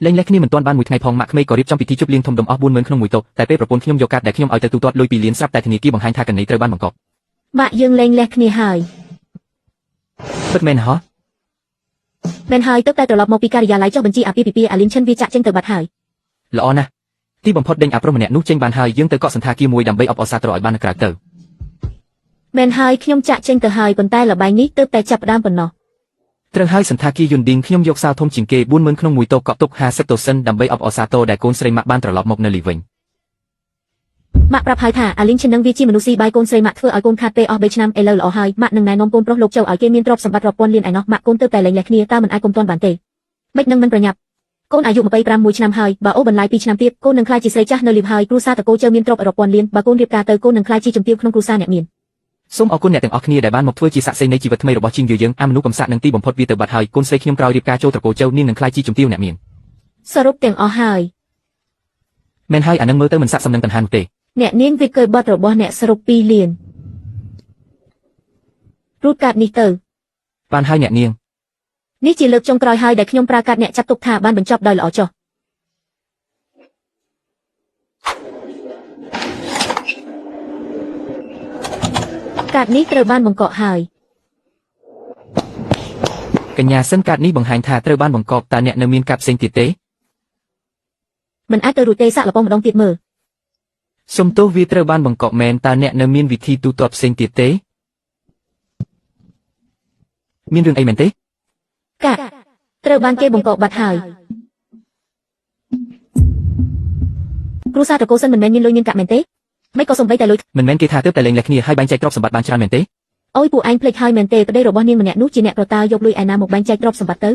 លែងលេះគ្នាមិនទាន់បានមួយថ្ងៃផងម៉ាក់ក្មេកក៏រៀបចំពិធីជប់លៀងធំដុំអស់40000ក្នុងមួយតុតែពេលប្រពន្ធខ្ញុំយកកាតដែលខ្ញុំឲ្យទៅទូទាត់លុយ2លានស្រាប់តែធនាគារបង្ហាញថាកណីត្រូវបានបង្កប់ម៉ាក់យើងលែងលេះគ្នាហើយពិតមែនហ៎មែនហើយទៅតែត្រឡប់មកពីការិយាល័យចុះបញ្ជីអាពាហ៍ពិពាហ៍អាលីនឈិនវាចាក់ចេញទៅបាត់ហើយល្អណាស់ទីបំផុតដេញអាប្រុសម្នាក់នោះចេញបានហើយយើងទៅកក់សន្តាគារមួយដើម្បីអបអរសាទរឲ្យបាននៅក្រៅទៅមែនហើយខ្ញុំចាក់ចេញទៅហើយប៉ុន្តែលបែងនេះទើបតែចាប់ផ្ដើមប៉ុណ្ណោះត្រូវហើយសន្តាគារយន្តឌីងខ្ញុំយកសាវធំជាងគេ40000ក្នុងមួយតូកក់ទុក50ដុល្លារដើម្បីអបអរសាទរដែលកូនស្រីម៉ាក់បានត្រឡប់មកនៅលីវិញម៉ាក់ប្រាប់ហើយថាអាលីនឈិននឹងវាជាមនុស្សស៊ីបាយកូនស្រីម៉ាក់ធ្វើឲ្យកូនខាតពេលអស់3ឆ្នាំឥឡូវល្អហើយម៉ាក់នឹងណែនាំកូនប្រុសលោកចៅឲ្យគេមានទ្រព្យសម្បត្តិរាប់ពាន់លានឯណោះម៉ាក់កូនទើបតែលែងលះគ្នាតើមិនអាចគុំទាន់បានទេមិននឹងមិនប្រញាប់កូនអាយុ25ឆ្នាំហើយបើអូបន្លាយ2ឆ្នាំទៀតកូននឹងក្លាយជាស្រីចាស់នៅលីវហើយគ្រួសារតកូចៅមានទ្រព្យរាប់ពាន់លានបើកូនរៀបការទៅកូននឹងក្លាយជាជំទាវក្នុងគ្រួសារអ្នកមានសូមអរគុណអ្នកទាំងអស់គ្នាដែលបានមកធ្វើជាសាក្សីនៃជីវិតថ្មីរបស់ជាងយើងអាមនុស្សកំសាកនឹងទីបំផុតវាទៅបាត់ហើយកូនស្រីខ្ញុំក្រោយរៀបការចូលត្រកូលចៅនាងនឹងក្លាយជាជំទាវអ្នកមានសរុបទាំងអស់ហើយមែនហើយអានឹងមើលទៅមិនស័ក្តិសមនឹងតណ្ហានោះទេអ្នកនាងវាកេបត់របស់អ្នកសរុប2លានរូតកាតនេះទៅបានហើយអ្នកនាងនេះជាលើកចុងក្រោយហើយដែលខ្ញុំប្រើកាតអ្នកចាត់ទុកថាបានបញ្ចប់ដោយល្អចុះកាតនេះត្រូវបានបង្កក់ហើយកញ្ញាសិនកាតនេះបង្ហាញថាត្រូវបានបង្កប់តើអ្នកនៅមានកាតផ្សេងទៀតទេមិនអាចទៅរួចទេសាក់លប៉ុងម្ដងទៀតមើលសំទោសវាត្រូវបានបង្កប់មែនតើអ្នកនៅមានវិធីទូទាត់ផ្សេងទៀតទេមានរឿងអីមែនទេកាតត្រូវបានគេបង្កប់បាត់ហើយគ្រូសាតកូសិនមិនមែនមានលុយមានកាក់មែនទេមិនក៏សំបីតែលុយមិនមែនគេថាទើបតែលែងលះគ្នាហើយបែងចែកទ្រព្យសម្បត្តិបានច្រើនមែនទេអូយពួកឯងភ្លេចហើយមែនទេប្តីរបស់នាងម្នាក់នោះជាអ្នកប្រតាយកលុយឯណាមកបែងចែកទ្រព្យសម្បត្តិទ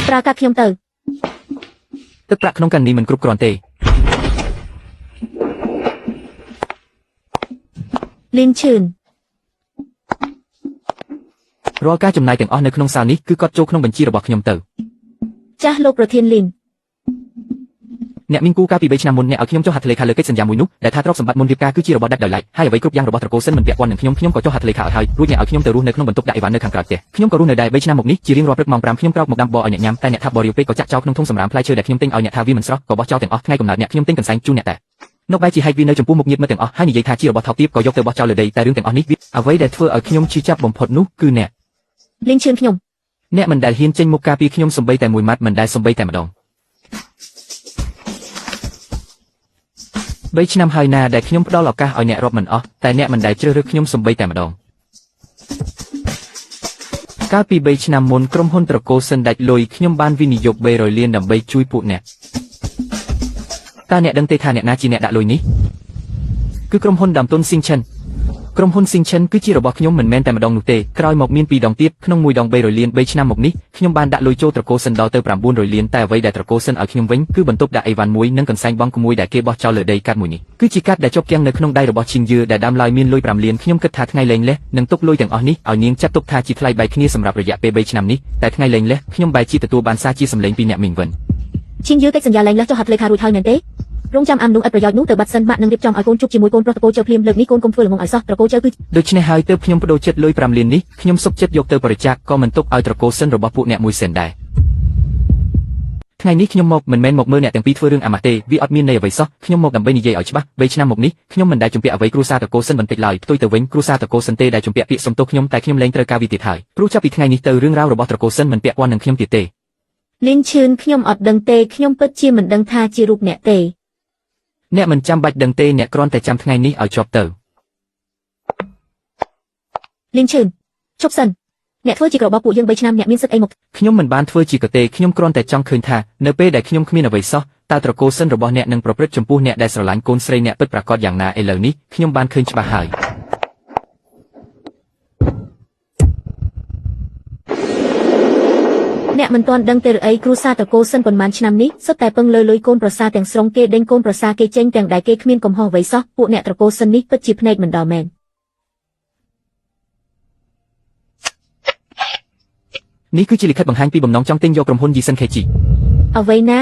ៅប្រើកាត់ខ្ញុំទៅទឹកប្រាក់ក្នុងកណ្ឌីមិនគ្រប់គ្រាន់ទេលីនឈឿនរាល់ការចំណាយទាំងអស់នៅក្នុងសាលនេះគឺកត់ចូលក្នុងបញ្ជីរបស់ខ្ញុំទៅចាស់លោកប្រធានលីនអ្នកមានគូកាលពី3ឆ្នាំមុនអ្នកឲ្យខ្ញុំចុះហត្ថលេខាលើកិច្ចសន្យាមួយនោះដែលថាទ្រព្យសម្បត្តិមុនរៀបការគឺជារបស់ដាច់ដោយឡែកហើយអ្វីគ្រប់យ៉ាងរបស់ត្រកូលសិនមិនពាក់ព័ន្ធនឹងខ្ញុំក៏ចុះហត្ថលេខាឲ្យហើយរួចអ្នកឲ្យខ្ញុំទៅរស់នៅក្នុងបន្ទប់ដាក់អីវ៉ាន់នៅខាងក្រៅផ្ទះខ្ញុំក៏រស់នៅដែរ3ឆ្នាំមកនេះជារៀងរាល់ព្រឹកម៉ោង5ខ្ញុំក្រោកមកដាំបបរឲ្យអ្នកញ៉ាំតែអ្នកថាបរិយពេកក៏ចាក់ចោលក្នុងធុងសម្រាមផ្លែឈើដែលខ្ញុំទិញឲ្យអ្នកថាវាមិនស្រស់ក៏បោះចោលទាំងអស់ថ្ងៃកំណើតអ្នកខ្ញុំទិញកន្សែងជូនអ្នកតែនៅបែរជាហែកវានៅចំពោះមុខញាតិមិត្តទាំងអស់ហើយនិយាយថាជារបស់ថោកទាបក៏យកទៅបោះចោលលើដីតែរឿងទាំងអស់នេះវាអ្វីដែលធ្វើឲ្យខ្ញុំឈឺចាប់បំផុតនោះគឺអ្នកលីនឈឿនខ្ញុំអ្នកមិនដែលហ៊ានចេញមុខការពារខ្ញុំសំបីតែមួយម៉ាត់មិនដែលសំបីតែម្ដង3ឆ្នាំហើយណាដែលខ្ញុំផ្ដល់ឱកាសឲ្យអ្នករាប់មិនអស់តែអ្នកមិនដែលជ្រើសរើសខ្ញុំសំបីតែម្ដងកាលពី3ឆ្នាំមុនក្រុមហ៊ុនត្រកូលសិនដាច់លុយខ្ញុំបានវិនិយោគ300លានដើម្បីជួយពួកអ្នកតើអ្នកដឹងទេថាអ្នកណាជាអ្នកដាក់លុយនេះគឺក្រុមហ៊ុនដើមទុនស៊ីងឈិនក្រុមហ៊ុនស៊ីងឈិនគឺជារបស់ខ្ញុំមិនមែនតែម្ដងនោះទេក្រោយមកមាន2ដងទៀតក្នុងមួយដង300លាន3ឆ្នាំមកនេះខ្ញុំបានដាក់លុយចូលត្រកូលសិនដល់ទៅ900លានតែអ្វីដែលត្រកូលសិនឲ្យខ្ញុំវិញគឺបន្ទប់ដាក់អីវ៉ាន់មួយនិងកន្សែងបង្គមួយដែលគេបោះចោលលើដីកាត់មួយនេះគឺជាកាត់ដែលជាប់គាំងនៅក្នុងដៃរបស់ឈីងយឺដែលដើមឡើយមានលុយ5លានខ្ញុំគិតថាថ្ងៃលែងលះនឹងទុកលុយទាំងអស់នេះឲ្យនាងចាត់ទុកថាជាថ្លៃបែកគ្នាសម្រាប់រយៈពេល3ឆ្នាំនេះតែថ្ងៃលែងលះខ្ញុំបែរជាទទួលបានសារជាសម្លេងពីអ្នកមីងវិនឈីងយឺកិច្ចសន្យាលែងលះចុះហត្ថលេខារួចហើយមែនទេរងចាំអាំនោះឥតប្រយោជន៍នោះទៅបាត់សិនម៉ាក់នឹងរៀបចំឲ្យកូនជួបជាមួយកូនប្រុសត្រកូលចៅភ្លាមលើកនេះកូនកុំធ្វើល្ងងឲ្យសោះត្រកូលចៅគឺដូច្នេះហើយទើបខ្ញុំបដូរចិត្តលុយ5លាននេះខ្ញុំសុខចិត្តយកទៅបរិច្ចាគក៏មិនទុកឲ្យត្រកូលសិនរបស់ពួកអ្នកមួយសេនដែរថ្ងៃនេះខ្ញុំមកមិនមែនមកមើលអ្នកទាំងពីរធ្វើរឿងអាម៉ាស់ទេវាអត់មានន័យអ្វីសោះខ្ញុំមកដើម្បីនិយាយឲ្យច្បាស់3ឆ្នាំមកនេះខ្ញុំមិនដែលជំពាក់អ្វីគ្រួសារត្រកូលសិនបន្តិចឡើយផ្ទុយទៅវិញគ្រួសារត្រកូលសិនទេដែលជំពាក់ពាក្យសុំទោសខ្ញុំតែខ្ញុំលែងត្រូវការវាទៀតហើយព្រោះចាប់ពីថ្ងៃនេះទៅរឿងរ៉ាវរបស់ត្រកូលសិនមិនពាក់ព័ន្ធនឹងខ្ញុំទៀតទេលីនឈឿនខ្ញុំអត់ដឹងទេខ្ញុំពិតជាមិនដឹងថាជារូបអ្នកទេអ្នកមិនចាំបាច់ដឹងទេអ្នកគ្រាន់តែចាំថ្ងៃនេះឲ្យជាប់ទៅលីនឈឿនជប់សិនអ្នកធ្វើជាក្របបពួកយើង3ឆ្នាំអ្នកមានសិទ្ធិអីមកខ្ញុំមិនបានធ្វើជាកទេខ្ញុំគ្រាន់តែចង់ឃើញថានៅពេលដែលខ្ញុំគ្មានអ្វីសោះតើត្រកូលសិនរបស់អ្នកនឹងប្រព្រឹត្តចំពោះអ្នកដែលស្រឡាញ់កូនស្រីអ្នកពិតប្រាកដយ៉ាងណាឥឡូវនេះខ្ញុំបានឃើញច្បាស់ហើយអ្នកមិនទាន់ដឹងទេឬអីគ្រូសាត្រកូលសិនប៉ុន្មានឆ្នាំនេះសុទ្ធតែពឹងលើលុយកូនប្រសាទាំងស្រុងគេដេញកូនប្រសាគេចេញទាំងដែលគេគ្មានកំហុសអ្វីសោះពួកអ្នកត្រកូលសិននេះពិតជាភ្នែកមិនដល់មែននេះគឺជាលិខិតបង្ហាញពីបំណងចង់ទិញយកក្រុមហ៊ុន Yisen KG អ្វីណា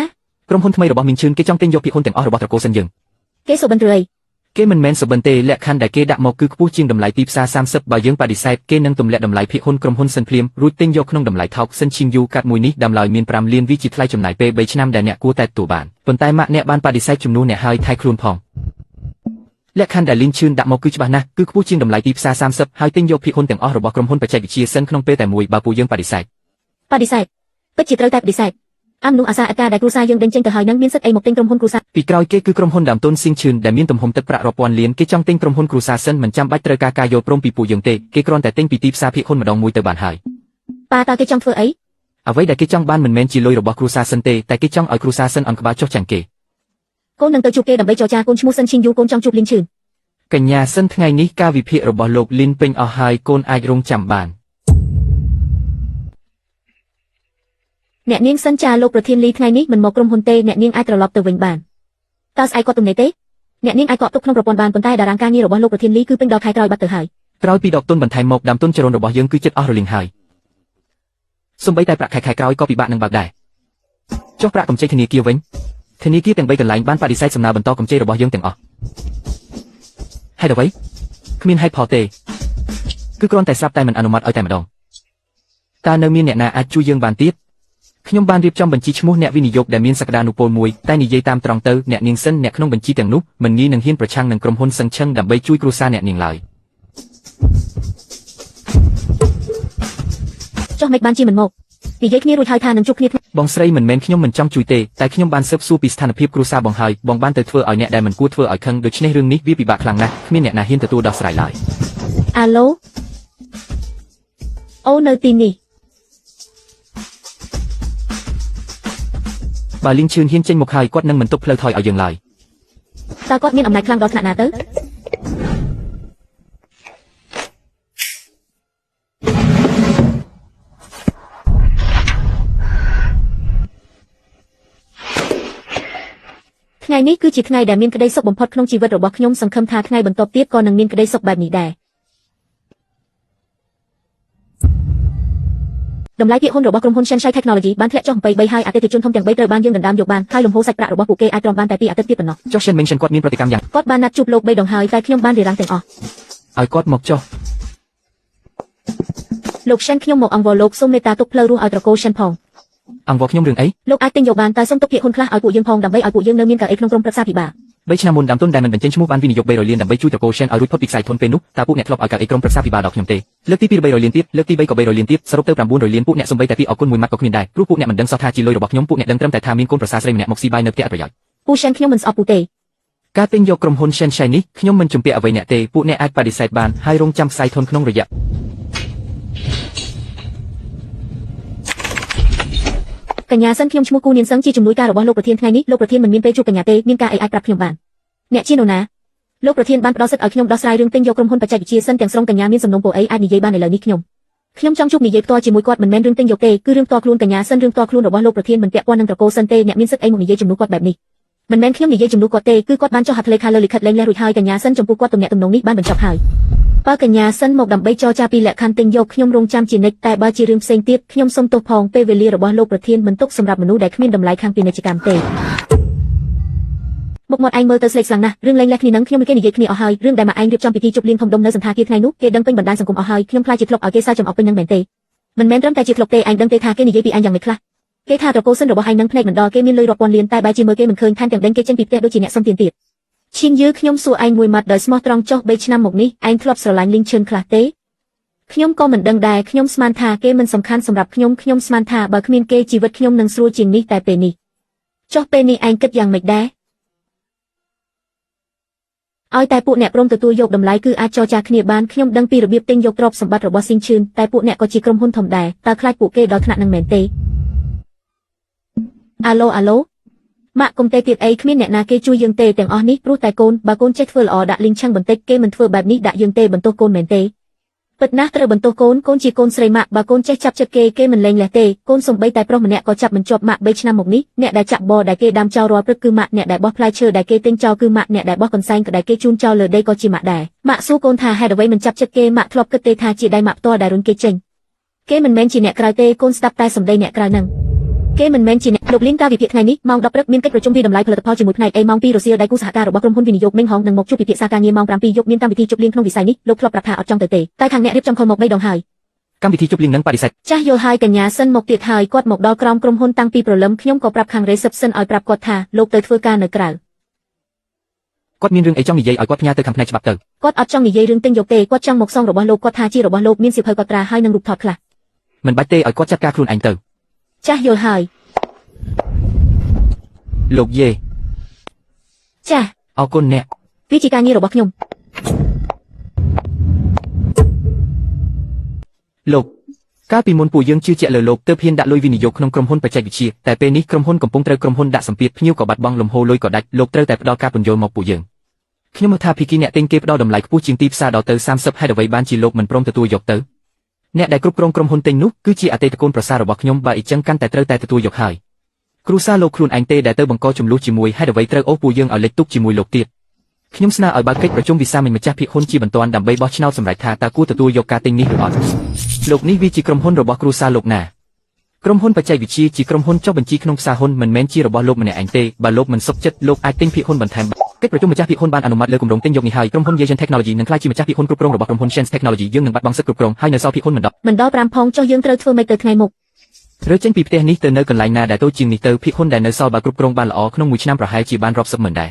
ក្រុមហ៊ុនថ្មីរបស់មីងឈឿនគេចង់ទិញយកភាគហ៊ុនទាំងអស់របស់ត្រកូលសិនយើងគេសុបិនឬអី គេមិនមែនសបិនទេលក្ខខណ្ឌដែលគេដាក់មកគឺខ្ពស់ជាងតម្លៃទីផ្សារ30បើយើងបដិសេធគេនឹងទម្លាក់តម្លៃភាគហ៊ុនក្រុមហ៊ុនសិនភ្លាមរួចទិញយកក្នុងតម្លៃថោកសិនឈីងយូកាត់មួយនេះដើមឡើយមាន5លានវាជាថ្លៃចំណាយពេល3ឆ្នាំដែលអ្នកគួរតែទទួលបានប៉ុន្តែម៉ាក់អ្នកបានបដិសេធជំនួសអ្នកហើយថៃខ្លួនផងលក្ខខណ្ឌដែលលីនឈឿនដាក់មកគឺច្បាស់ណាស់គឺខ្ពស់ជាងតម្លៃទីផ្សារ30ហើយទិញយកភាគហ៊ុនទាំងអស់របស់ក្រុមហ៊ុនបច្ចេកវិទ្យាសិនក្នុងពេលតែមួយបើពួកយើងបដិសេធពិតជាត្រូវតែបដិសេធអាមនុស្សអាសាអកាដែលគ្រួសារយើងដេញចេញទៅហើយនឹងមានសិទ្ធិអីមកទិញក្រុមហ៊ុនគ្រួសារពីក្រោយគេគឺក្រុមហ៊ុនដើមទុនស៊ីងឈឿនដែលមានទំហំទឹកប្រាក់រាប់ពាន់លានគេចង់ទិញក្រុមហ៊ុនគ្រួសារសិនមិនចាំបាច់ត្រូវការយល់ព្រមពីពួកយើងទេគេគ្រាន់តែទិញពីទីផ្សារភាគហ៊ុនម្ដងមួយទៅបានហើយប៉ាតើគេចង់ធ្វើអីអ្វីដែលគេចង់បានមិនមែនជាលុយរបស់គ្រួសារសិនទេតែគេចង់ឲ្យគ្រួសារសិនអន់ក្បាលចុះចាញ់គេកូននឹងទៅជួបគេដើម្បីចរចាកូនឈ្មោះសិនឈីងយូកូនចង់ជួបលីនឈឿនកញ្ញាសិនថ្ងៃនេះការវិភាគរបស់លោកលីនពេញអស់ហើយកូនអាចរងចាំបានអ្នកនាងសិនចាលោកប្រធានលីថ្ងៃនេះមិនមកក្រុមហ៊ុនទេអ្នកនាងអាចត្រឡប់ទៅវិញបានតើស្អែកគាត់ទំនេរទេអ្នកនាងអាចកក់ទុកក្នុងប្រព័ន្ធបានប៉ុន្តែតារាងការងាររបស់លោកប្រធានលីគឺពេញដល់ខែក្រោយបាត់ទៅហើយក្រោយពីដកទុនបន្ថែមមកដើមទុនចរន្តរបស់យើងគឺចិត្តអស់រលីងហើយសូម្បីតែប្រាក់ខែក្រោយក៏ពិបាកនឹងបើកដែរចុះប្រាក់កម្ចីធនាគារវិញធនាគារទាំង3កន្លែងបានបដិសេធសំណើបន្តកម្ចីរបស់យើងទាំងអស់ហេតុអ្វីគ្មានហេតុផលទេគឺគ្រាន់តែស្រាប់តែមិនអនុម័តឲ្យតែម្ដងតើនៅមានអ្នកណាអាចជួយយើងបានទៀតខ្ញុំបានរៀបចំបញ្ជីឈ្មោះអ្នកវិនិយោគដែលមានសក្តានុពលមួយតែនិយាយតាមត្រង់ទៅអ្នកនាងសិនអ្នកក្នុងបញ្ជីទាំងនោះមិនងាយនឹងហ៊ានប្រឆាំងនឹងក្រុមហ៊ុនសឹងឈឹងដើម្បីជួយគ្រួសារអ្នកនាងឡើយចុះមិនបានជាមិនមកនិយាយគ្នារួចហើយថានឹងជួបគ្នាបងស្រីមិនមែនខ្ញុំមិនចង់ជួយទេតែខ្ញុំបានស៊ើបសួរពីស្ថានភាពគ្រួសារបងហើយបងបានទៅធ្វើឲ្យអ្នកដែលមិនគួរធ្វើឲ្យខឹងដូច្នេះរឿងនេះវាពិបាកខ្លាំងណាស់គ្មានអ្នកណាហ៊ានទទួលដោះស្រាយឡើយអាឡូអូនៅទីនេះបើលីងឈឿនហ៊ានចេញមកហើយគាត់នឹងមិនទុកផ្លូវថយឲ្យយើងឡើយតើគាត់មានអំណាចខ្លាំងដល់ថ្នាក់ណាទៅថ្ងៃនេះគឺជាថ្ងៃដែលមានក្តីសុខបំផុតក្នុងជីវិតរបស់ខ្ញុំសង្ឃឹមថាថ្ងៃបន្ទាប់ទៀតក៏នឹងមានក្តីសុខបែបនេះដែរតម្លៃភាគហ៊ុនរបស់ក្រុមហ៊ុន Shanghai Technology បានធ្លាក់ចុះ23ហើយអតិថិជនធំទាំង3ត្រូវបានយើងដណ្ដើមយកបានហើយលំហូរសាច់ប្រាក់របស់ពួកគេអាចទ្រាំបានតែ2អាទិត្យទៀតប៉ុណ្ណោះចុះ Shen Ming គាត់មានប្រតិកម្មយ៉ាងគាត់បានណាត់ជួបលោក3ដងហើយតែខ្ញុំបានរារាំងទាំងអស់ឲ្យគាត់មកចុះលោក Shen ខ្ញុំមកអង្វរលោកសូមមេត្តាទុកផ្លូវរស់ឲ្យត្រកូល Shen ផងអង្វរខ្ញុំរឿងអីលោកអាចទិញយកបានតែសូមទុកភាគហ៊ុនខ្លះឲ្យពួកយើងផងដើម្បីឲ្យពួកយើងនៅមានកៅអីក្នុងក្រុមប្រឹក្សាពិបាល3ឆ្នាំមុនដើមទុនដែលមិនបញ្ចេញឈ្មោះបានវិនិយោគ300លានដើម្បីជួយត្រកូល Shen ឲ្យរួចផុតពីខ្សែធនពេលនោះតើពួកអ្នកធ្លាប់ឲ្យកៅអីក្រុមប្រឹក្សាពិបាលដល់ខ្ញុំទេលើកទី2 300លានទៀតលើកទី3ក៏300លានទៀតសរុបទៅ900លានពួកអ្នកសំបីតែពីអរគុណមួយម៉ាត់ក៏គ្មានដែរព្រោះពួកអ្នកមិនដឹងសោះថាជាលុយរបស់ខ្ញុំពួកអ្នកដឹងត្រឹមតែថាមានកូនប្រសារស្រីម្នាក់មកស៊ីបាយនៅផ្ទះអត់ប្រយោជន៍ពូ Shen ខ្ញុំមិនស្អប់ពូទេការទិញយកក្រុមហ៊ុន Shen នេះខ្ញុំមិនជំពាក់អ្វីអ្នកទេពួកអ្នកអាចបដិសេធបានហើយរងចាំខ្សែធនក្នុងរយៈកញ្ញាសិនខ្ញុំឈ្មោះគូនាងសឹងជាជំនួយការរបស់លោកប្រធានថ្ងៃនេះលោកប្រធានមិនមានពេលជួបកញ្ញាទេមានការអីអាចប្រាប់ខ្ញុំបានអ្នកជានរណាលោកប្រធានបានផ្ដល់សិទ្ធិឲ្យខ្ញុំដោះស្រាយរឿងទិញយកក្រុមហ៊ុនបច្ចេកវិទ្យាសិនទាំងស្រុងកញ្ញាមានសំណុំពរអីអាចនិយាយបានឥឡូវនេះខ្ញុំចង់ជួបនិយាយផ្ទាល់ជាមួយគាត់មិនមែនរឿងទិញយកទេគឺរឿងផ្ទាល់ខ្លួនកញ្ញាសិនរឿងផ្ទាល់ខ្លួនរបស់លោកប្រធានមិនពាក់ព័ន្ធនឹងត្រកូលសិនទេអ្នកមានសិទ្ធិអីមកនិយាយជំនួសគាត់បែបនេះមិនមែនខ្ញុំនិយាយជំនួសគាត់ទេគឺគាត់បានចុះហត្ថលេខាលើលិខិតលែងលះរួចហើយកញ្ញាសិនចំពោះគាត់ទំនាក់ទំនងនេះបានបញ្ចប់ហើយបើកញ្ញាសិនមកដើម្បីចរចាពីលក្ខខណ្ឌទិញយកខ្ញុំរងចាំជានិច្ចតែបើជារឿងផ្សេងទៀតខ្ញុំសុំទោសផងពេលវេលារបស់លោកប្រធានមិនទុកសម្រាប់មនុស្សដែលគ្មានតម្លៃខាងពាណិជ្ជកម្មទេមុខមាត់ឯងមើលទៅស្លេកស្លាំងណាស់រឿងលែងលះគ្នានឹងខ្ញុំមិនគេនិយាយគ្នាអស់ហើយរឿងដែលមកឯងរៀបចំពិធីជប់លៀងធំដុំនៅសន្តាគារថ្ងៃនោះគេដឹងពេញបណ្ដាញសង្គមអស់ហើយខ្ញុំខ្លាចជាធ្លុកឲ្យគេសើចចំអកពេញនឹងមែនទេមិនមែនត្រឹមតែជាធ្លុកទេឯងដឹងទេថាគេនិយាយពីឯងយ៉ាងម៉េចខ្លះគេថាត្រកូលសិនរបស់ឯងនឹងភ្នែកមិនដល់គេមានលុយរាប់ពាន់លានតែបែរជាមើលគេមិនឃើញថែមទាំងដេញគេចេញពីផ្ទះដូចជាអ្នកសុំទានទៀតឈៀងយឺខ្ញុំសួរឯងមួយម៉ាត់ដោយស្មោះត្រង់ចុះ3ឆ្នាំមកនេះឯងធ្លាប់ស្រឡាញ់លីងឈឿនខ្លះទេខ្ញុំក៏មិនដឹងដែរខ្ញុំស្មានថាគេមិនសំខាន់សម្រាប់ខ្ញុំស្មានថាបើគ្មានគេជីវិតខ្ញុំនឹងស្រួលជាងនេះតែពេលនេះចុះពេលនេះឯងគិតយ៉ាងម៉េចដែរឲ្យតែពួកអ្នកព្រមទទួលយកតម្លៃគឺអាចចរចាគ្នាបានខ្ញុំដឹងពីរបៀបទិញយកទ្រព្យសម្បត្តិរបស់ស៊ីងឈឿនតែពួកអ្នកក៏ជាក្រុមហ៊ុនធំដែរតើខ្លាចពួកគេដល់ថ្នាក់នឹងមែនទេអាឡូម៉ាក់កុំទេទៀតអីគ្មានអ្នកណាគេជួយយើងទេទាំងអស់នេះព្រោះតែកូនបើកូនចេះធ្វើល្អដាក់លីងឆាំងបន្តិចគេមិនធ្វើបែបនេះដាក់យើងទេបន្ទោសកូនមែនទេពិតណាស់ត្រូវបន្ទោសកូនជាកូនស្រីម៉ាក់បើកូនចេះចាប់ចិត្តគេមិនលែងលះទេកូនសំបីតែប្រុសម្នាក់ក៏ចាប់មិនជាប់ម៉ាក់3ឆ្នាំមកនេះអ្នកដែលចាក់បរដែលគេដាំចោលរាល់ព្រឹកគឺម៉ាក់អ្នកដែលបោះផ្លែឈើដែលគេទិញចោលគឺម៉ាក់អ្នកដែលបោះកន្សែងដែលគេជូនចោលលើដីក៏ជាម៉ាក់ដែរម៉ាក់សួរកូនថាហេតុអ្វីមិនចាប់ចិត្តគេម៉ាក់ធ្លាប់គិតទេថាជាដៃម៉ាក់ផ្ទាល់ដែលរុញគេចេញគេមិនមែនជាអ្នកក្រៅទេកូនស្ដាប់តែសម្ដីអ្នកក្រៅហ្នឹង គេមិនមែនជាអ្នកលោកលីនការវិភាគថ្ងៃនេះម៉ោង 10 ព្រឹកមានកិច្ចប្រជុំវិតម្លៃផលិតផលជាមួយផ្នែក A ម៉ោង 2 រសៀលដៃគូសហការរបស់ក្រុមហ៊ុនវិនិយោគមេងហងនឹងមកជួបពិភាក្សាការងារម៉ោង 7 យប់មានកម្មវិធីជប់លៀងក្នុងវិស័យនេះលោកធ្លាប់ប្រាប់ថាអត់ចង់ទៅទេតែខាងអ្នករៀបចំខលមក3ដងហើយកម្មវិធីជប់លៀងនឹងបដិសេធចាស់យល់ហើយកញ្ញាសិនមកទៀតហើយគាត់មកដល់ក្រមក្រុមហ៊ុនតាំងពីព្រលឹមខ្ញុំក៏ប្រាប់ខាង reception ឲ្យប្រាប់គាត់ថាលោកទៅធ្វើការនៅក្រៅគាត់មានរឿងអីចង់និយាយឲ្យគាត់ផ្ញើទៅខាងផ្នែកច្បាប់ទៅគាត់អត់ចង់និយាយរឿងទិញយកទេគាត់ចង់មកសងរបស់លោកគាត់ថាជារបស់លោកមានសៀវភៅកត់ត្រាហើយនឹងរូបថតខ្លះមិនបាច់ទេឲ្យគាត់ចាត់ការខ្លួនឯងទៅចាស់យល់ហើយលោកយេចាស់អរគុណអ្នកវាជាការងាររបស់ខ្ញុំលោកកាលពីមុនពួកយើងជឿជាក់លើលោកទើបហ៊ានដាក់លុយវិនិយោគក្នុងក្រុមហ៊ុនបច្ចេកវិទ្យាតែពេលនេះក្រុមហ៊ុនកំពុងត្រូវក្រុមហ៊ុនដាក់សម្ពាធភ្ញៀវក៏បាត់បង់លំហូរលុយក៏ដាច់លោកត្រូវតែផ្ដល់ការពន្យល់មកពួកយើងខ្ញុំមើលថាភីគីអ្នកទិញគេផ្ដល់តម្លៃខ្ពស់ជាងទីផ្សារដល់ទៅ30ហេតុអ្វីបានជាលោកមិនព្រមទទួលយកទៅអ្នកដែលគ្រប់គ្រងក្រុមហ៊ុនទិញនោះគឺជាអតីតកូនប្រសាររបស់ខ្ញុំបើអញ្ចឹងកាន់តែត្រូវតែទទួលយកហើយគ្រូសាលោកខ្លួនឯងទេដែលទៅបង្កចំនួនជាមួយហេតុអ្វីត្រូវអូសពួកយើងឲ្យលេចទុកជាមួយលោកទៀតខ្ញុំស្នើឲ្យបើកកិច្ចប្រជុំវិសាមិនម្ចាស់ភាគហ៊ុនជាបន្ទាន់ដើម្បីបោះឆ្នោតសម្រេចថាតើគួរទទួលយកការទិញនេះឬអត់លោកនេះវាជាក្រុមហ៊ុនរបស់គ្រូសាលោកណាក្រុមហ៊ុនបច្ចេកវិទ្យាជាក្រុមហ៊ុនចុះបញ្ជីក្នុងផ្សារហ៊ុនមិនមែនជារបស់លោកម្នាក់ឯងទេបើលោកមិនសុខចិត្តលោកអាចទិញភាគហ៊ុនបន្ថែមកិច្ចប្រជុំម្ចាស់ភាគហ៊ុនបានអនុម័តលើគម្រោងទិញយកនេះហើយក្រុមហ៊ុន Asian Technology នឹងក្លាយជាម្ចាស់ភាគហ៊ុនគ្រប់គ្រងរបស់ក្រុមហ៊ុន Shen Technology យើងនឹងបាត់បង់សិទ្ធិគ្រប់គ្រងហើយនៅសល់ភាគហ៊ុនមិនដល់5ផងចុះយើងត្រូវធ្វើម៉េចទៅថ្ងៃមុខរើចេញពីផ្ទះនេះទៅនៅកន្លែងណាដែលតូចជាងនេះទៅភាគហ៊ុនដែលនៅសល់បើគ្រប់គ្រងបានល្អក្នុងមួយឆ្នាំប្រហែលជាបានរាប់សិបម៉ឺនដែរ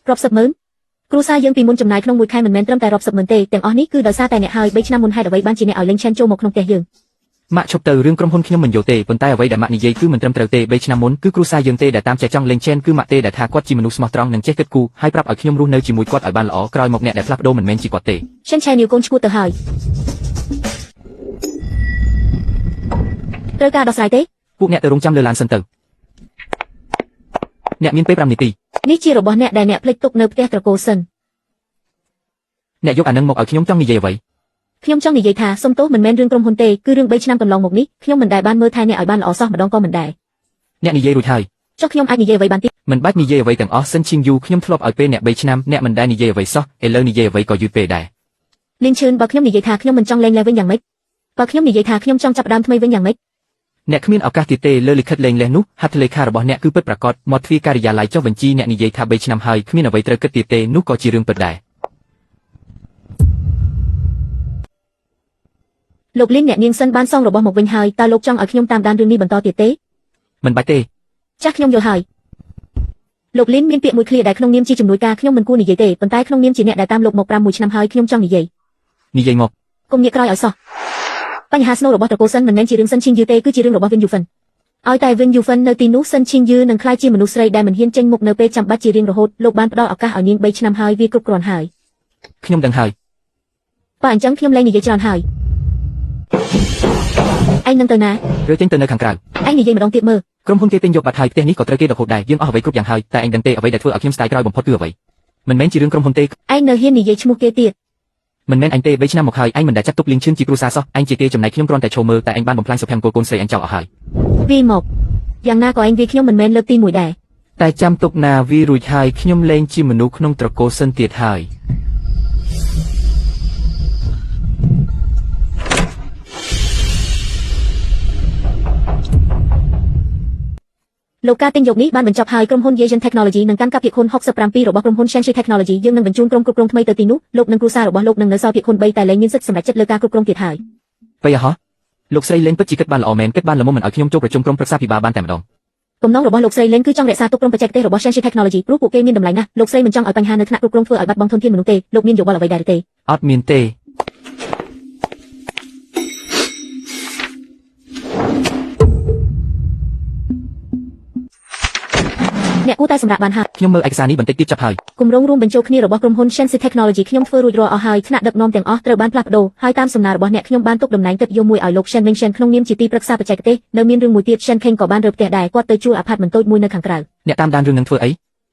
រាប់សិបម៉ឺនគ្រូសាយើងពីមុនចំណាយក្នុងមួយខែមិនមែនត្រឹមតែរាប់សិបម៉ឺនទេទាំងអស់នេះគឺដោយសារតែអ្នកហើយ3ឆ្នាំមុនហេតុអ្វីបានជាអ្នកឲ្យលេងឆេនចូលមកក្នុងផ្ទះយើងម៉ាក់ឈប់ទៅរឿងក្រុមហ៊ុនខ្ញុំមិនយល់ទេប៉ុន្តែអ្វីដែលម៉ាក់និយាយគឺមិនត្រឹមត្រូវទេ3ឆ្នាំមុនគឺគ្រូសាយើងទេដែលតាមចេះចង់លេងឆេនគឺម៉ាក់ទេដែលថាគាត់ជាមនុស្សស្មោះត្រង់និងចេះគិតគូរហើយប្រាប់ឲ្យខ្ញុំរស់នៅជាមួយគាត់ឲ្យបានល្អក្រោយមកអ្នកដែលផ្លាស់ប្ដូរមិនមែនជាគាត់ទេឆេនឆេនីវកូនឈួតទៅហើយត្រូវការដោះស្រាយទេពួកអ្នកទៅរងចាំលើឡានសិនទៅអ្នកមានពេល5នាទីនេះជារបស់អ្នកដែលអ្នកភ្លេចទុកនៅផ្ទះត្រកូលសិនអ្នកយកអានឹងមកឲ្យខ្ញុំចង់និយាយអ្វីខ្ញុំចង់និយាយថាសុំទោសមិនមែនរឿងក្រុមហ៊ុនទេគឺរឿង3ឆ្នាំកន្លងមកនេះខ្ញុំមិនដែលបានមើលថែអ្នកឲ្យបានល្អសោះម្ដងក៏មិនដែរអ្នកនិយាយរួចហើយចុះខ្ញុំអាចនិយាយអ្វីបានទៀតមិនបាច់និយាយអ្វីទាំងអស់សិនឈីងយូខ្ញុំធ្លាប់ឲ្យពេលអ្នក3ឆ្នាំអ្នកមិនដែលនិយាយអ្វីសោះឥឡូវនិយាយអ្វីក៏យឺតពេកដែរលីនឈឿនបើខ្ញុំនិយាយថាខ្ញុំមិនចង់លេងលែងវិញយ៉ាងម៉េចបើខ្ញុំនិយាយថាខ្ញុំចង់ចាប់ផ្ដើមថ្មីវិញយ៉ាងម៉េចអ្នកគ្មានឱកាសទៀតទេលើលិខិតលេងលេះនោះហត្ថលេខារបស់អ្នកគឺពិតប្រាកដមកទ្វារការិយាល័យចុះបញ្ជីអ្នកនិយាយថា3ឆ្នាំហើយគ្មានអ្វីត្រូវគិតទៀតទេនោះក៏ជារឿងពិតដែរលោកលីនអ្នកនាងសិនបានសងរបស់មកវិញហើយតើលោកចង់ឲ្យខ្ញុំតាមដានរឿងនេះបន្តទៀតទេមិនបាច់ទេចាស់ខ្ញុំយល់ហើយលោកលីនមានពាក្យមួយឃ្លាដែលក្នុងនាមជាជំនួយការខ្ញុំមិនគួរនិយាយទេប៉ុន្តែក្នុងនាមជាអ្នកដែលតាមលោកមក5 ឆ្នាំហើយខ្ញុំចង់និយាយមកគុំងាកក្រោយឲ្យសោះបញ្ហាស្នូលរបស់ត្រកូលសិនមិនមែនជារឿងសិនឈីងយឺទេគឺជារឿងរបស់វិនយូហ្វិនឲ្យតែវិនយូហ្វិននៅទីនោះសិនឈីងយឺនឹងក្លាយជាមនុស្សស្រីដែលមិនហ៊ានចេញមុខនៅពេលចាំបាច់ជារៀងរហូតលោកបានផ្ដល់ឱកាសឲ្យនាង3ឆ្នាំហើយវាគ្រប់គ្រាន់ហើយខ្ញុំដឹងហើយបើអញ្ចឹងខ្ញុំលែងនិយាយច្រើនហើយឯងនឹងទៅណាឬចេញទៅនៅខាងក្រៅឯងនិយាយម្ដងទៀតមើលក្រុមហ៊ុនគេទិញយកបាត់ហើយផ្ទះនេះក៏ត្រូវគេរហូតដែរយើងអស់អ្វីគ្រប់យ៉ាងហើយតែឯងដឹងទេអ្វីដែលធ្វើឲ្យខ្ញុំស្ដាយក្រោយបំផុតគឺអ្វីមិនមែនជារឿងក្រុមហ៊ុនទេឯងនៅហ៊ាននិយាយឈ្មោះគេទៀតមិនមែនអញទេ3ឆ្នាំមកហើយអញមិនដែលចាត់ទុកលៀងឈឿនជាគ្រូសាសោះអញជាគេចំណែកខ្ញុំគ្រាន់តែឈរមើលតែអញបានបំផ្លាញសុភមង្គលកូនស្រីអញចោលអស់ហើយវាមកយ៉ាងណាក៏អញវាខ្ញុំមិនមែនលើកទី1ដែរតែចាំទុកណាវារួចហើយខ្ញុំលែងជាមនុស្សក្នុងត្រកូលសិនទៀតហើយលោកការទិញយកនេះបានបញ្ចប់ហើយក្រុមហ៊ុន Asian Technology នឹងកាន់កាប់ភាគហ៊ុន67របស់ក្រុមហ៊ុន Shen Technology យើងនឹងបញ្ជូនក្រុមគ្រប់គ្រងថ្មីទៅទីនោះលោកនិងគ្រួសាររបស់លោកនឹងនៅសល់ភាគហ៊ុន3តែលែងមានសិទ្ធិសម្រេចចិត្តលើការគ្រប់គ្រងទៀតហើយពេលហ៎លោកស្រីលេងពិតជាគិតបានល្អមែនគិតបានល្មមមិនឲ្យខ្ញុំចូលប្រជុំក្រុមប្រឹក្សាពិបាលបានតែម្ដងបំណងរបស់លោកស្រីលេងគឺចង់រក្សាទុកក្រុមបច្ចេកទេសរបស់ Shen Technology ព្រោះពួកគេមានតម្លៃណាស់លោកស្រីមិនចង់ឲ្យបញ្ហានៅថ្នាក់គ្រប់គ្រងធ្វើឲ្យបាត់បង់ធនធានមនុស្សទេលោកមានយោបល់អ្វីដែរទេអត់មានទេអ្នកគួរតែសម្រាប់បានហើយខ្ញុំមើលឯកសារនេះបន្តិចទៀតចាប់ហើយគម្រោងរួមបញ្ចូលគ្នារបស់ក្រុមហ៊ុន Shen Technology ខ្ញុំធ្វើរួចរាល់អស់ហើយថ្នាក់ដឹកនាំទាំងអស់ត្រូវបានផ្លាស់ប្ដូរហើយតាមសំណើរបស់អ្នកខ្ញុំបានទុកតំណែងទឹកយកមួយឲ្យលោក Shen Ming Shen ក្នុងនាមជាទីប្រឹក្សាបច្ចេកទេសនៅមានរឿងមួយទៀត Shen King ក៏បានរើផ្ទះដែរគាត់ទៅជួលអាផាតមិនតូចមួយនៅខាងក្រៅអ្នកតាមដានរឿងនឹងធ្វើអី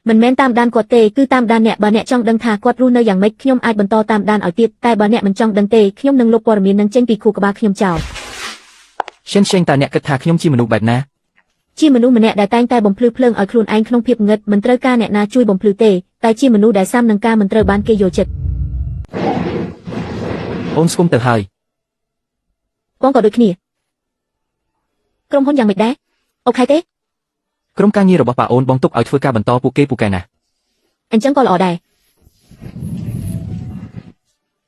មិនមែនតាមដានគាត់ទេគឺតាមដានអ្នកបើអ្នកចង់ដឹងថាគាត់រស់នៅយ៉ាងម៉េចខ្ញុំអាចបន្តតាមដានឲ្យទៀតតែបើអ្នកមិនចង់ដឹងទេខ្ញុំនឹងលុបព័ត៌មាននឹងចេញពីខួរក្បាលខ្ញុំចោល Shen Sheng តើអ្នកគិតថាខ្ញុំជាមនុស្សបែបណាជាមនុស្សម្នាក់ដែលតែងតែបំភ្លឺភ្លើងឲ្យខ្លួនឯងក្នុងភាពងឹតមិនត្រូវការអ្នកណាជួយបំភ្លឺទេតែជាមនុស្សដែលស៊ាំនឹងការមិនត្រូវបានគេយល់ចិត្តអូនស្គមទៅហើយបងក៏ដូចគ្នាក្រុមហ៊ុនយ៉ាងម៉េចដែរ អូខេទេ ក្រុមការងាររបស់ប៉ាអូនបងទុកឲ្យធ្វើការបន្តពួកគេពូកែណា អញ្ចឹងក៏ល្អដែរ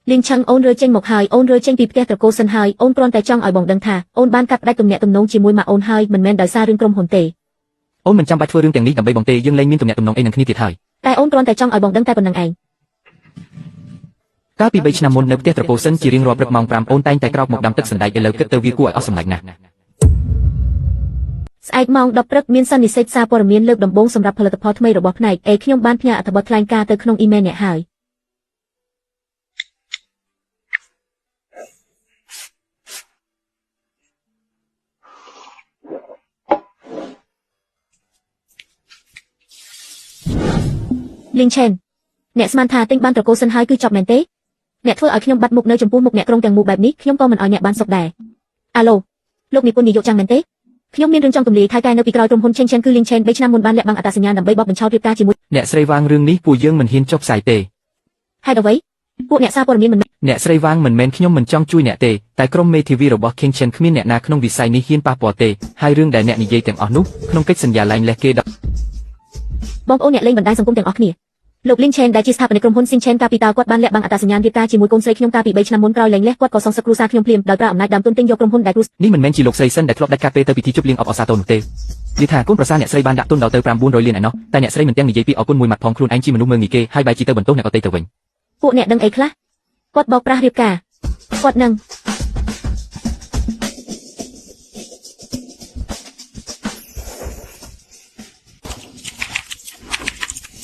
លីងឆឹងអូនរើចេញមកហើយអូនរើចេញពីផ្ទះត្រកូលសិនហើយអូនគ្រាន់តែចង់ឲ្យបងដឹងថាអូនបានកាត់ផ្តាច់ទំនាក់ទំនងជាមួយម៉ាក់អូនហើយមិនមែនដោយសាររឿងក្រុមហ៊ុនទេ អូនមិនចាំបាច់ធ្វើរឿងទាំងនេះដើម្បីបងទេយើងលែងមានទំនាក់ទំនងអីនឹងគ្នាទៀតហើយ តែអូនគ្រាន់តែចង់ឲ្យបងដឹងតែប៉ុណ្្នឹងឯង កាលពី3ឆ្នាំមុននៅផ្ទះត្រកូលសិនជារៀងរាល់ព្រឹកម៉ោង5អូនតែងតែក្រោកមកដាំទឹកសណ្តែកឥឡូវគិតទៅវាគួរឲ្យអស់សម្លេចណាស់ ស្អែកម៉ោង 10 ព្រឹកមានសន្និសីទសារព័ត៌មានលើកដំបូងសម្រាប់ផលិតផលថ្មីរបស់ផ្នែកអេខ្ញុំបានផ្ញើអត្ថបទថ្លែងការណ៍ទៅក្នុងអ៊ីមែលអ្នកហើយលីងឆេនអ្នកស្មានថាទិញបានត្រកូលសិនហើយគឺចប់មែនទេអ្នកធ្វើឲ្យខ្ញុំបាត់មុខនៅចំពោះមុខអ្នកក្រុងទាំងមូលបែបនេះខ្ញុំក៏មិនឲ្យអ្នកបានសុខដែរអាឡូលោកនិពន្ធនាយកចាំមែនទេខ្ញុំមានរឿងចង់ទម្លាយថៃកែនៅពីក្រោយក្រុមហ៊ុនឆេងឆេនគឺលីងឆេន3ឆ្នាំមុនបានលាក់បាំងអត្តសញ្ញាណដើម្បីបោកបញ្ឆោតរៀបការជាមួយ អ្នកស្រីវាងរឿងនេះពួកយើងមិនហ៊ានចុះផ្សាយទេ ហេតុអ្វីពួកអ្នកសារព័ត៌មានមិន អ្នកស្រីវាងមិនមែនខ្ញុំមិនចង់ជួយអ្នកទេតែក្រុមមេធាវីរបស់ King Chen គ្មានអ្នកណាក្នុងវិស័យនេះហ៊ានប៉ះពាល់ទេហើយរឿងដែលអ្នកនិយាយទាំងអស់នោះក្នុងកិច្ចសន្យាលែងលេះគេដល់ បងប្អូនអ្នកលេងបណ្ដាញសង្គមទាំងអស់គ្នាលោកលីងឆេនដែលជាស្ថាបនិកក្រុមហ៊ុនស៊ីងឆេនកាពីតាគាត់បានលាក់បាំងអត្តសញ្ញាណរៀបការជាមួយកូនស្រីខ្ញុំកាលពី3ឆ្នាំមុនក្រោយលែងលេះគាត់ក៏សងសឹកគ្រួសារខ្ញុំភ្លាមដោយប្រើអំណាចដើមទុនទិញយកក្រុមហ៊ុនដែលគ្រួ នេះមិនមែនជាលោកស្រីសិនដែលធ្លាប់ដាច់ការពេលទៅពិធីជប់លៀងអបអសាទរនោះទេនិយាយថាកូនប្រសារអ្នកស្រីបានដាក់ទុនដល់ទៅ900លានឯណោះតែអ្នកស្រីមិនទាំងនិយាយពីអគុណមួយម៉ាត់ផងខ្លួនឯងជាមនុស្សមើងងាយគេហើយបែរជាទៅបន្ទោសអ្នកដទៃទៅវិញ ពួកអ្នកដឹងអីខ្លះគាត់បោកប្រាស់រៀបការគាត់នឹង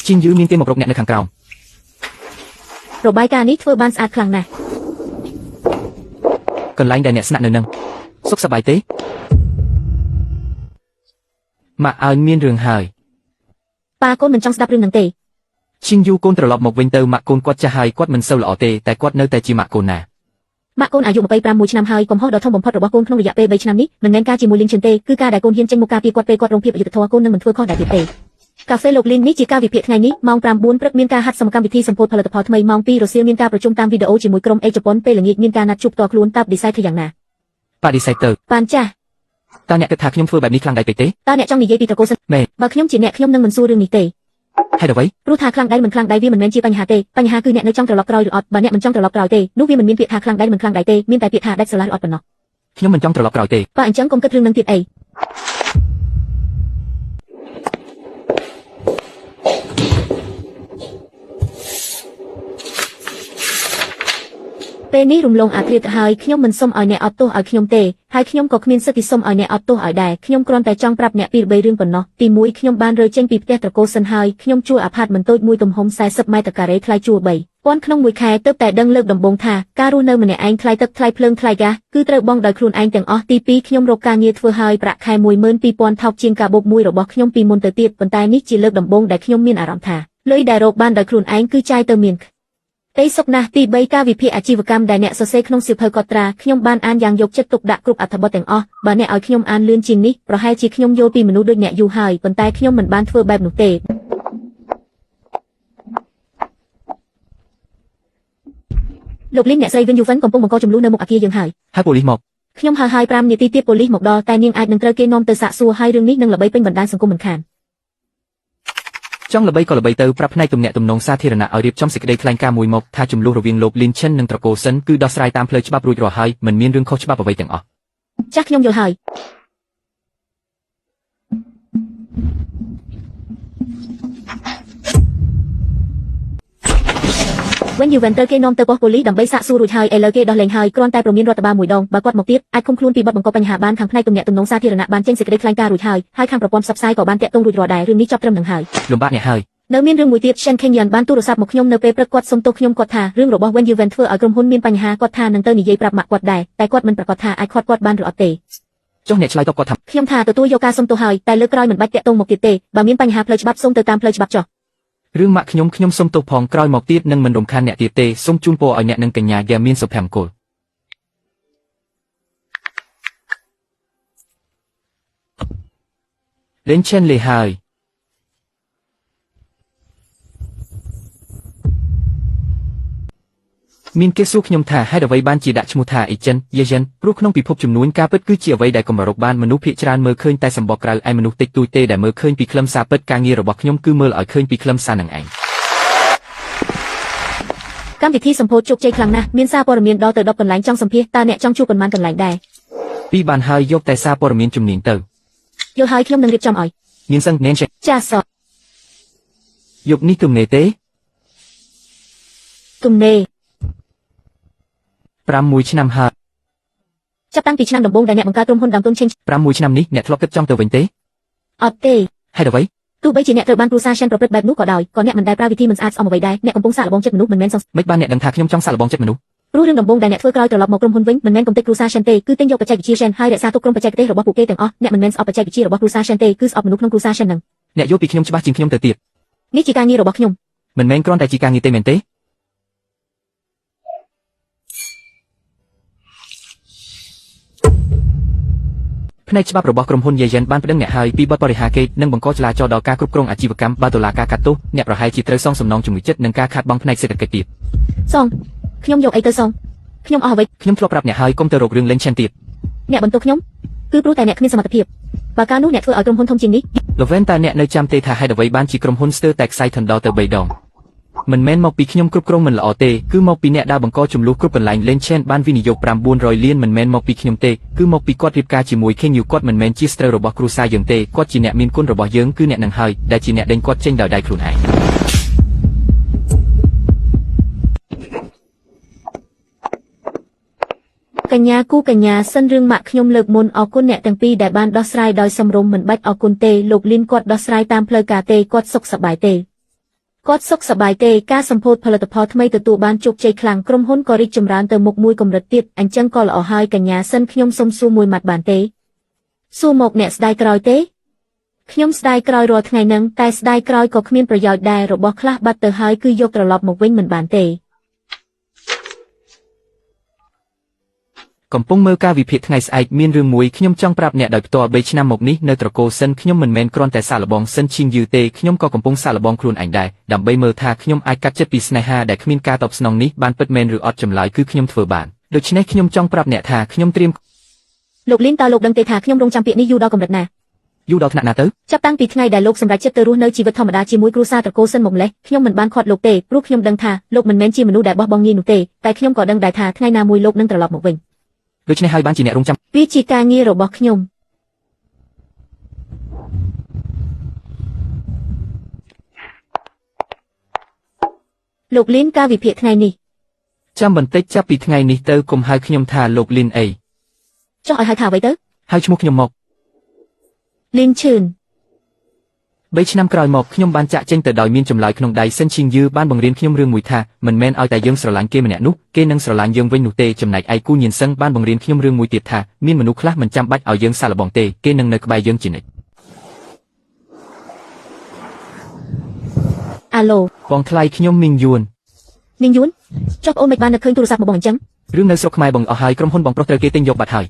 ជីងយឺមានគេមករកអ្នកនៅខាងក្រោម របាយការណ៍នេះធ្វើបានស្អាតខ្លាំងណាស់ កន្លែងដែលអ្នកស្នាក់នៅនឹងសុខសប្បាយទេម៉ាក់ឲ្យមានរឿងហើយ ប៉ាកូនមិនចង់ស្ដាប់រឿងហ្នឹងទេ ជីងយូកូនត្រឡប់មកវិញទៅម៉ាក់កូនគាត់ចាស់ហើយគាត់មិនសូវល្អទេតែគាត់នៅតែជាម៉ាក់កូនណា ម៉ាក់កូនអាយុ26ឆ្នាំហើយកំហុសដ៏ធំបំផុតរបស់កូនក្នុងរយៈពេល3ឆ្នាំនេះមិនមែនការជាមួយលីងឈិនទេគឺការដែលកូនហ៊ានចេញមុខការពារគាត់ពេលគាត់រងភាពអយុត្តិធម៌កូននឹងមិនធ្វើខុសដែរទៀតទេកាហ្វេលោកលីននេះជាការវិភាគថ្ងៃនេះម៉ោង9ព្រឹកមានការហាត់សមកម្មវិធីសម្ពោធផលិតផលថ្មីម៉ោង2រសៀលមានការប្រជុំតាមវីដេអូជាមួយក្រុមអេជប៉ុនពេលល្ងាចមានការណាត់ជួបផ្ទាល់ខ្លួនតើបឌីសៃធ្វើយ៉ាងណា ប៉ាឌីសៃទៅ ប៉ានចាស់ តើអ្នកគិតថាខ្ញុំធ្វើបែបនេះខ្លាំងដែរពេកទេ តើអ្នកចង់និយាយពីត្រកូលសិន មែន បើខ្ញុំជាអ្នកខ្ញុំនឹងមិនសួររឿងនេះទេ ហេតុអ្វី ព្រោះថាខ្លាំងដែរមិនខ្លាំងដែរវាមិនមែនជាបញ្ហាទេបញ្ហាគឺអ្នកនៅចង់ត្រឡប់ក្រោយឬអត់បើអ្នកមិនចង់ត្រឡប់ក្រោយទេនោះវាមិនមានពាក្យថាខ្លាំងដែរមិនខ្លាំងដែរទេមានតែពាក្យថាដាច់ស្រឡះឬអត់ប៉ុណ្ណោះ ខ្ញុំមិនចង់ត្រឡប់ក្រោយទេ បើអញ្ចឹងកុំគិតរឿងនឹងទៀតអី ពេលនេះរំលងអាធ្រាត្រហើយខ្ញុំមិនសុំឲ្យអ្នកអត់ទោសឲ្យខ្ញុំទេហើយខ្ញុំក៏គ្មានសិទ្ធិសុំឲ្យអ្នកអត់ទោសឲ្យដែរខ្ញុំគ្រាន់តែចង់ប្រាប់អ្នកពីរបីរឿងប៉ុណ្ណោះទី1ខ្ញុំបានរើចេញពីផ្ទះត្រកូលសិនហើយខ្ញុំជួលអាផាតមិនតូចមួយទំហំ40ម៉ែត្រការ៉េថ្លៃជួល3,000ក្នុងមួយខែទើបតែដឹងលើកដំបូងថាការរស់នៅម្នាក់ឯងថ្លៃទឹកថ្លៃភ្លើងថ្លៃហ្គាសគឺត្រូវបង់ដោយខ្លួនឯងទាំងអស់ទី2ខ្ញុំរកការងារធ្វើហើយប្រាក់ខែ 12,000 ថោកជាងការបូកមួយរបស់ខ្ញុំពីមុនទៅទៀតប៉ុន្តែនេះជាលើកដំបូងដែលខ្ញុំមានអារម្មណ៍ថាលុយដែលរកបានដោយខ្លួនឯងគឺចាយទៅមានតែសុកណាស់ទី3ការវិភាគអាជីវកម្មដែលអ្នកសរសេរក្នុងសៀវភៅកត់ត្រាខ្ញុំបានអានយ៉ាងយកចិត្តទុកដាក់គ្រប់អត្ថបទទាំងអស់បើអ្នកឲ្យខ្ញុំអានលឿនជាងនេះប្រហែលជាខ្ញុំយល់ពីមនុស្សដូចអ្នកយូរហើយប៉ុន្តែខ្ញុំមិនបានធ្វើបែបនោះទេលោកលីនអ្នកស្រីវិនយូវិនកំពុងបង្កចំនួននៅមុខអគារយើងហើយ ហើយប៉ូលីសមក ខ្ញុំហៅហើយ5នាទីទៀតប៉ូលីសមកដល់តែនាងអាចនឹងត្រូវគេនាំទៅសាកសួរហើយរឿងនេះនឹងល្បីពេញបណ្ដាញសង្គមមិនខាន ចង់ល្បីក៏ល្បីទៅប្រាប់ផ្នែកទំនាក់ទំនងសាធារណៈឲ្យរៀបចំសេចក្តីថ្លែងការណ៍មួយមកថាចំនួនរវាងលោកលីនឈិននិងត្រកូលសិនគឺដោះស្រាយតាមផ្លូវច្បាប់រួចរាល់ហើយមិនមានរឿងខុសច្បាប់អ្វីទាំងអស់ ចាស់ខ្ញុំយល់ហើយ វិញយូវិញត្រូវគេនាំទៅប៉ុស្តិ៍ប៉ូលីសដើម្បីសាកសួររួចហើយឥឡូវគេដោះលែងហើយគ្រាន់តែប្រមានរដ្ឋបាលមួយដងបើគាត់មកទៀតអាចឃុំខ្លួនពីបទបង្កបញ្ហាបានខាងផ្នែកទំនាក់ទំនងសាធារណៈបានចេញសេចក្តីថ្លែងការណ៍រួចហើយខាងប្រព័ន្ធផ្សព្វផ្សាយក៏បានតាក់ទងរួចរាល់ដែររឿងនេះចប់ត្រឹមនឹងហើយ លំបាកអ្នកហើយ នៅមានរឿងមួយទៀត Shen Kengyan បានទូរស័ព្ទមកខ្ញុំនៅពេលព្រឹកគាត់សុំទោសខ្ញុំគាត់ថារឿងរបស់វិញយូវិញធ្វើឲ្យក្រុមហ៊ុនមានបញ្ហាគាត់ថានឹងទៅនិយាយប្រាប់ម៉ាក់គាត់ដែរតែគាត់មិនប្រកាសថាអាចខាត់គាត់បានឬអត់ទេ ចុះអ្នកឆ្លើយតបគាត់ថា ខ្ញុំថាទទួលយកការសុំទោសហើយតែលើកក្រោយមិនបាច់តាក់ទងមកទៀតទេបើមានបញ្ហាផ្លូវច្បាប់សូមទៅតាមផ្លូវច្បាប់ចុះ រឿងម៉ាក់ខ្ញុំសុំទោសផងក្រោយមកទៀតនឹងមិនរំខានអ្នកទៀតទេសូមជូនពរឲ្យអ្នកនិងកញ្ញាយ៉ាមានសុភមង្គលលេងឈិនលេហើយ មានគេសួរខ្ញុំថាហេតុអ្វីបានជាដាក់ឈ្មោះថាអេចិនយេចិនព្រោះក្នុងពិភពចំនួនការពិតគឺជាអ្វីដែលកម្ររកបានមនុស្សភាគច្រើនមើលឃើញតែសម្បកក្រៅឯមនុស្សតិចតួចទេដែលមើលឃើញពីខ្លឹមសារពិតការងាររបស់ខ្ញុំគឺមើលឲ្យឃើញពីខ្លឹមសារនឹងឯង កម្មវិធីសម្ពោធជោគជ័យខ្លាំងណាស់មានសារព័ត៌មានដល់ទៅ10កន្លែងចង់សម្ភាសតើអ្នកចង់ជួបប៉ុន្មានកន្លែងដែរ ពីបានហើយយកតែសារព័ត៌មានជំនាញទៅ យកហើយខ្ញុំនឹងរៀបចំឲ្យ មានសឹងណែនចេះ ចាសត យកនេះទំនេរទេ ទំនេរ 6 ឆ្នាំហើយ ចាប់តាំងពីឆ្នាំដំបូងដែលអ្នកបង្កើតក្រុមហ៊ុនដើមទុន Change 6 ឆ្នាំនេះអ្នកធ្លាប់គិតចង់ទៅវិញទេ អត់ទេ ហេតុអ្វី ទោះបីជាអ្នកត្រូវបានគ្រូសាស្ត្រ Shen ប្រព្រឹត្តបែបនោះក៏ដោយក៏អ្នកមិនដែលប្រើវិធីមិនស្អាតស្អំអ្វីដែរអ្នកកំពុងសាកល្បងចិត្តមនុស្សមិនមែនសង្ស័យ មិនបានអ្នកដឹងថាខ្ញុំចង់សាកល្បងចិត្តមនុស្ស ព្រោះរឿងដំបូងដែលអ្នកធ្វើក្រោយត្រឡប់មកក្រុមហ៊ុនវិញមិនមែនកំទេចគ្រូសាស្ត្រ Shen ទេគឺទិញយកបច្ចេកវិទ្យា Shen ហើយរក្សាទុកក្រុមបច្ចេកទេសរបស់ពួកគេទាំងអស់អ្នកមិនមែនស្អប់បច្ចេកវិទ្យារបស់គ្រូសាស្ត្រ Shen ទេគឺស្អប់មនុស្សក្នុងគ្រូសាស្ត្រ Shen នឹង អ្នកយល់ពីខ្ញុំច្បាស់ជាងខ្ញុំទៅទៀត នេះជាការងាររបស់ខ្ញុំ មិនមែនគ្រាន់តែជាការងារទេមែនទេ ផ្នែកច្បាប់របស់ក្រុមហ៊ុន Yeyen បានប្តឹងអ្នកហើយពីបទបរិហាកេរ្តិ៍និងបង្កចលាចលដល់ការគ្រប់គ្រងអាជីវកម្មបើតុលាការកាត់ទោសអ្នកប្រហែលជាត្រូវសងសំណងជំងឺចិត្តនិងការខាតបង់ផ្នែកសេដ្ឋកិច្ចទៀត សងខ្ញុំយកអីទៅសងខ្ញុំអស់អ្វី ខ្ញុំធ្លាប់ប្រាប់អ្នកហើយកុំទៅរករឿងលេងឆានទៀត អ្នកបន្ទោសខ្ញុំគឺព្រោះតែអ្នកគ្មានសមត្ថភាពបើការនោះអ្នកធ្វើឲ្យក្រុមហ៊ុនធំជាងនេះ លោកវែនតើអ្នកនៅចាំទេថាហេតុអ្វីបានជាក្រុមហ៊ុនស្ទើរតែខ្សែថនដល់ទៅ3ដងមិនមែនមកពីខ្ញុំគ្រប់គ្រងមិនល្អទេគឺមកពីអ្នកដែលបង្កចំនួនគ្រប់កន្លែងលេងឆានបានវិនិយោគ900លានមិនមែនមកពីខ្ញុំទេគឺមកពីគាត់រៀបការជាមួយ King Yu គាត់មិនមែនជាស្ត្រូវរបស់គ្រួសារយើងទេគាត់ជាអ្នកមានគុណរបស់យើងគឺអ្នកនឹងហើយដែលជាអ្នកដេញគាត់ចេញដោយដៃខ្លួនឯង កញ្ញាគូកញ្ញាសិនរឿងម៉ាក់ខ្ញុំលើកមុនអរគុណអ្នកទាំងពីរដែលបានដោះស្រាយដោយសមរម្យមិនបាច់អរគុណទេលោកលីនគាត់ដោះស្រាយតាមផ្លូវការទេគាត់សុខសប្បាយទេគាត់សុខសប្បាយទេការសម្ពោធផលិតផលថ្មីទទួលបានជោគជ័យខ្លាំងក្រុមហ៊ុនក៏រីកចម្រើនទៅមុខមួយកម្រិតទៀតអញ្ចឹងក៏ល្អហើយកញ្ញាសិនខ្ញុំសុំសួរមួយម៉ាត់បានទេសួរមកអ្នកស្ដាយក្រោយទេខ្ញុំស្ដាយក្រោយរាល់ថ្ងៃហ្នឹងតែស្ដាយក្រោយក៏គ្មានប្រយោជន៍ដែររបស់ខ្លះបាត់ទៅហើយគឺយកត្រឡប់មកវិញមិនបានទេ កំពុងមើលការវិភាគថ្ងៃស្អែកមានរឿងមួយខ្ញុំចង់ប្រាប់អ្នកដោយផ្ទាល់3ឆ្នាំមកនេះនៅត្រកូលសិនខ្ញុំមិនមែនគ្រាន់តែសាកល្បងសិនឈីងយឺទេខ្ញុំក៏កំពុងសាកល្បងខ្លួនឯងដែរដើម្បីមើលថាខ្ញុំអាចកាត់ចិត្តពីស្នេហាដែលគ្មានការតបស្នងនេះបានពិតមែនឬអត់ចម្លើយគឺខ្ញុំធ្វើបានដូច្នេះខ្ញុំចង់ប្រាប់អ្នកថាខ្ញុំត្រៀមលោកលីនតើលោកដឹងទេថាខ្ញុំរងចាំពាក្យនេះយូរដល់កម្រិតណាយូរដល់ថ្នាក់ណាទៅចាប់តាំងពីថ្ងៃដែលលោកសម្រេចចិត្តទៅរស់នៅជីវិតធម្មតាជាមួយគ្រួសារត្រកូលសិនមកម្លេះខ្ញុំមិនបានខាត់លោកទេព្រោះខ្ញុំដឹងថាលោកមិនមែនជាមនុស្សដែលបោះបង់ងាយនោះទេតែខ្ញុំក៏ដឹងដែរថាថ្ងៃណាមួយលោកនឹងត្រឡប់មកវិញ ដូច្នេះហើយបានជាអ្នករងចាំ វាជាការងាររបស់ខ្ញុំលោកលីនការវិភាគថ្ងៃនេះ ចាំបន្តិចចាប់ពីថ្ងៃនេះទៅកុំហៅខ្ញុំថាលោកលីនអី ចង់ឲ្យហៅថាអ្វីទៅ ហៅឈ្មោះខ្ញុំមក លីនឈឿន 3ឆ្នាំក្រោយមកខ្ញុំបានចាក់ចេញទៅដោយមានចម្លើយក្នុងដៃសិនឈីងយឺបានបង្រៀនខ្ញុំរឿងមួយថាមិនមែនឲ្យតែយើងស្រឡាញ់គេម្នាក់នោះគេនឹងស្រឡាញ់យើងវិញនោះទេចំណែកឯគូញៀនសឹងបានបង្រៀនខ្ញុំរឿងមួយទៀតថាមានមនុស្សខ្លះមិនចាំបាច់ឲ្យយើងសាកល្បងទេគេនឹងនៅក្បែរយើងជានិច្ច អាឡូ បងថ្លៃខ្ញុំមីងយួន មីងយួនចុះអូនមិនបាននឹកឃើញទូរស័ព្ទមកបងអញ្ចឹង រឿងនៅស្រុកខ្មែរបងអស់ហើយក្រុមហ៊ុនបងប្រុសត្រូវគេទិញយកបាត់ហើយ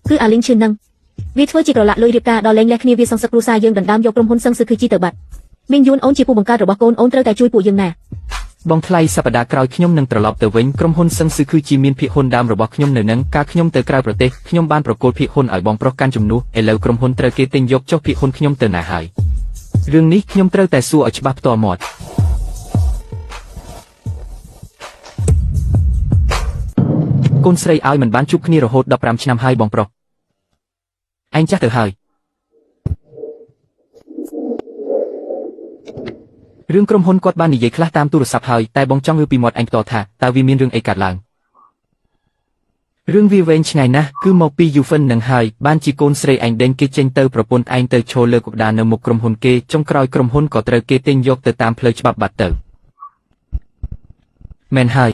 គឺអាលីនឈឿននឹងវាធ្វើជាក្រឡាក់លុយរៀបការដល់លែងលះគ្នាវាសងសឹកគ្រួសារយើងដណ្ដើមយកក្រុមហ៊ុនសឹងសឹកគឺជីទៅបាត់មីងយួនអូនជាពូបង្កើតរបស់កូនអូនត្រូវតែជួយពួកយើងណា បងថ្លៃសប្តាហ៍ក្រោយខ្ញុំនឹងត្រឡប់ទៅវិញក្រុមហ៊ុនសឹងសឹកគឺជាមានភាគហ៊ុនដើមរបស់ខ្ញុំនៅនឹងកាលខ្ញុំទៅក្រៅប្រទេសខ្ញុំបានប្រកួតភាគហ៊ុនឲ្យបងប្រុសកាន់ជំនួសឥឡូវក្រុមហ៊ុនត្រូវគេទិញយកចុះភាគហ៊ុនខ្ញុំទៅណាហើយរឿងនេះខ្ញុំត្រូវតែសួរឲ្យច្បាស់ផ្ទាល់មាត់ កូនស្រីឲ្យមិនបានជួបគ្នារហូត15ឆ្នាំហើយបងប្រុសឯងចាស់ទៅហើយរឿងក្រុមហ៊ុនគាត់បាននិយាយខ្លះតាមទូរស័ព្ទហើយតែបងចង់ឮពីមាត់ឯងផ្ទាល់ថាតើវាមានរឿងអីកើតឡើងរឿងវាវែងឆ្ងាយណាស់គឺមកពី Yufen នឹងហើយបានជាកូនស្រីឯងដេញគេចេញទៅប្រពន្ធឯងទៅឈរលើកដាននៅមុខក្រុមហ៊ុនគេចុងក្រោយក្រុមហ៊ុនក៏ត្រូវគេទិញយកទៅតាមផ្លូវច្បាប់បាត់ទៅមែនហើយ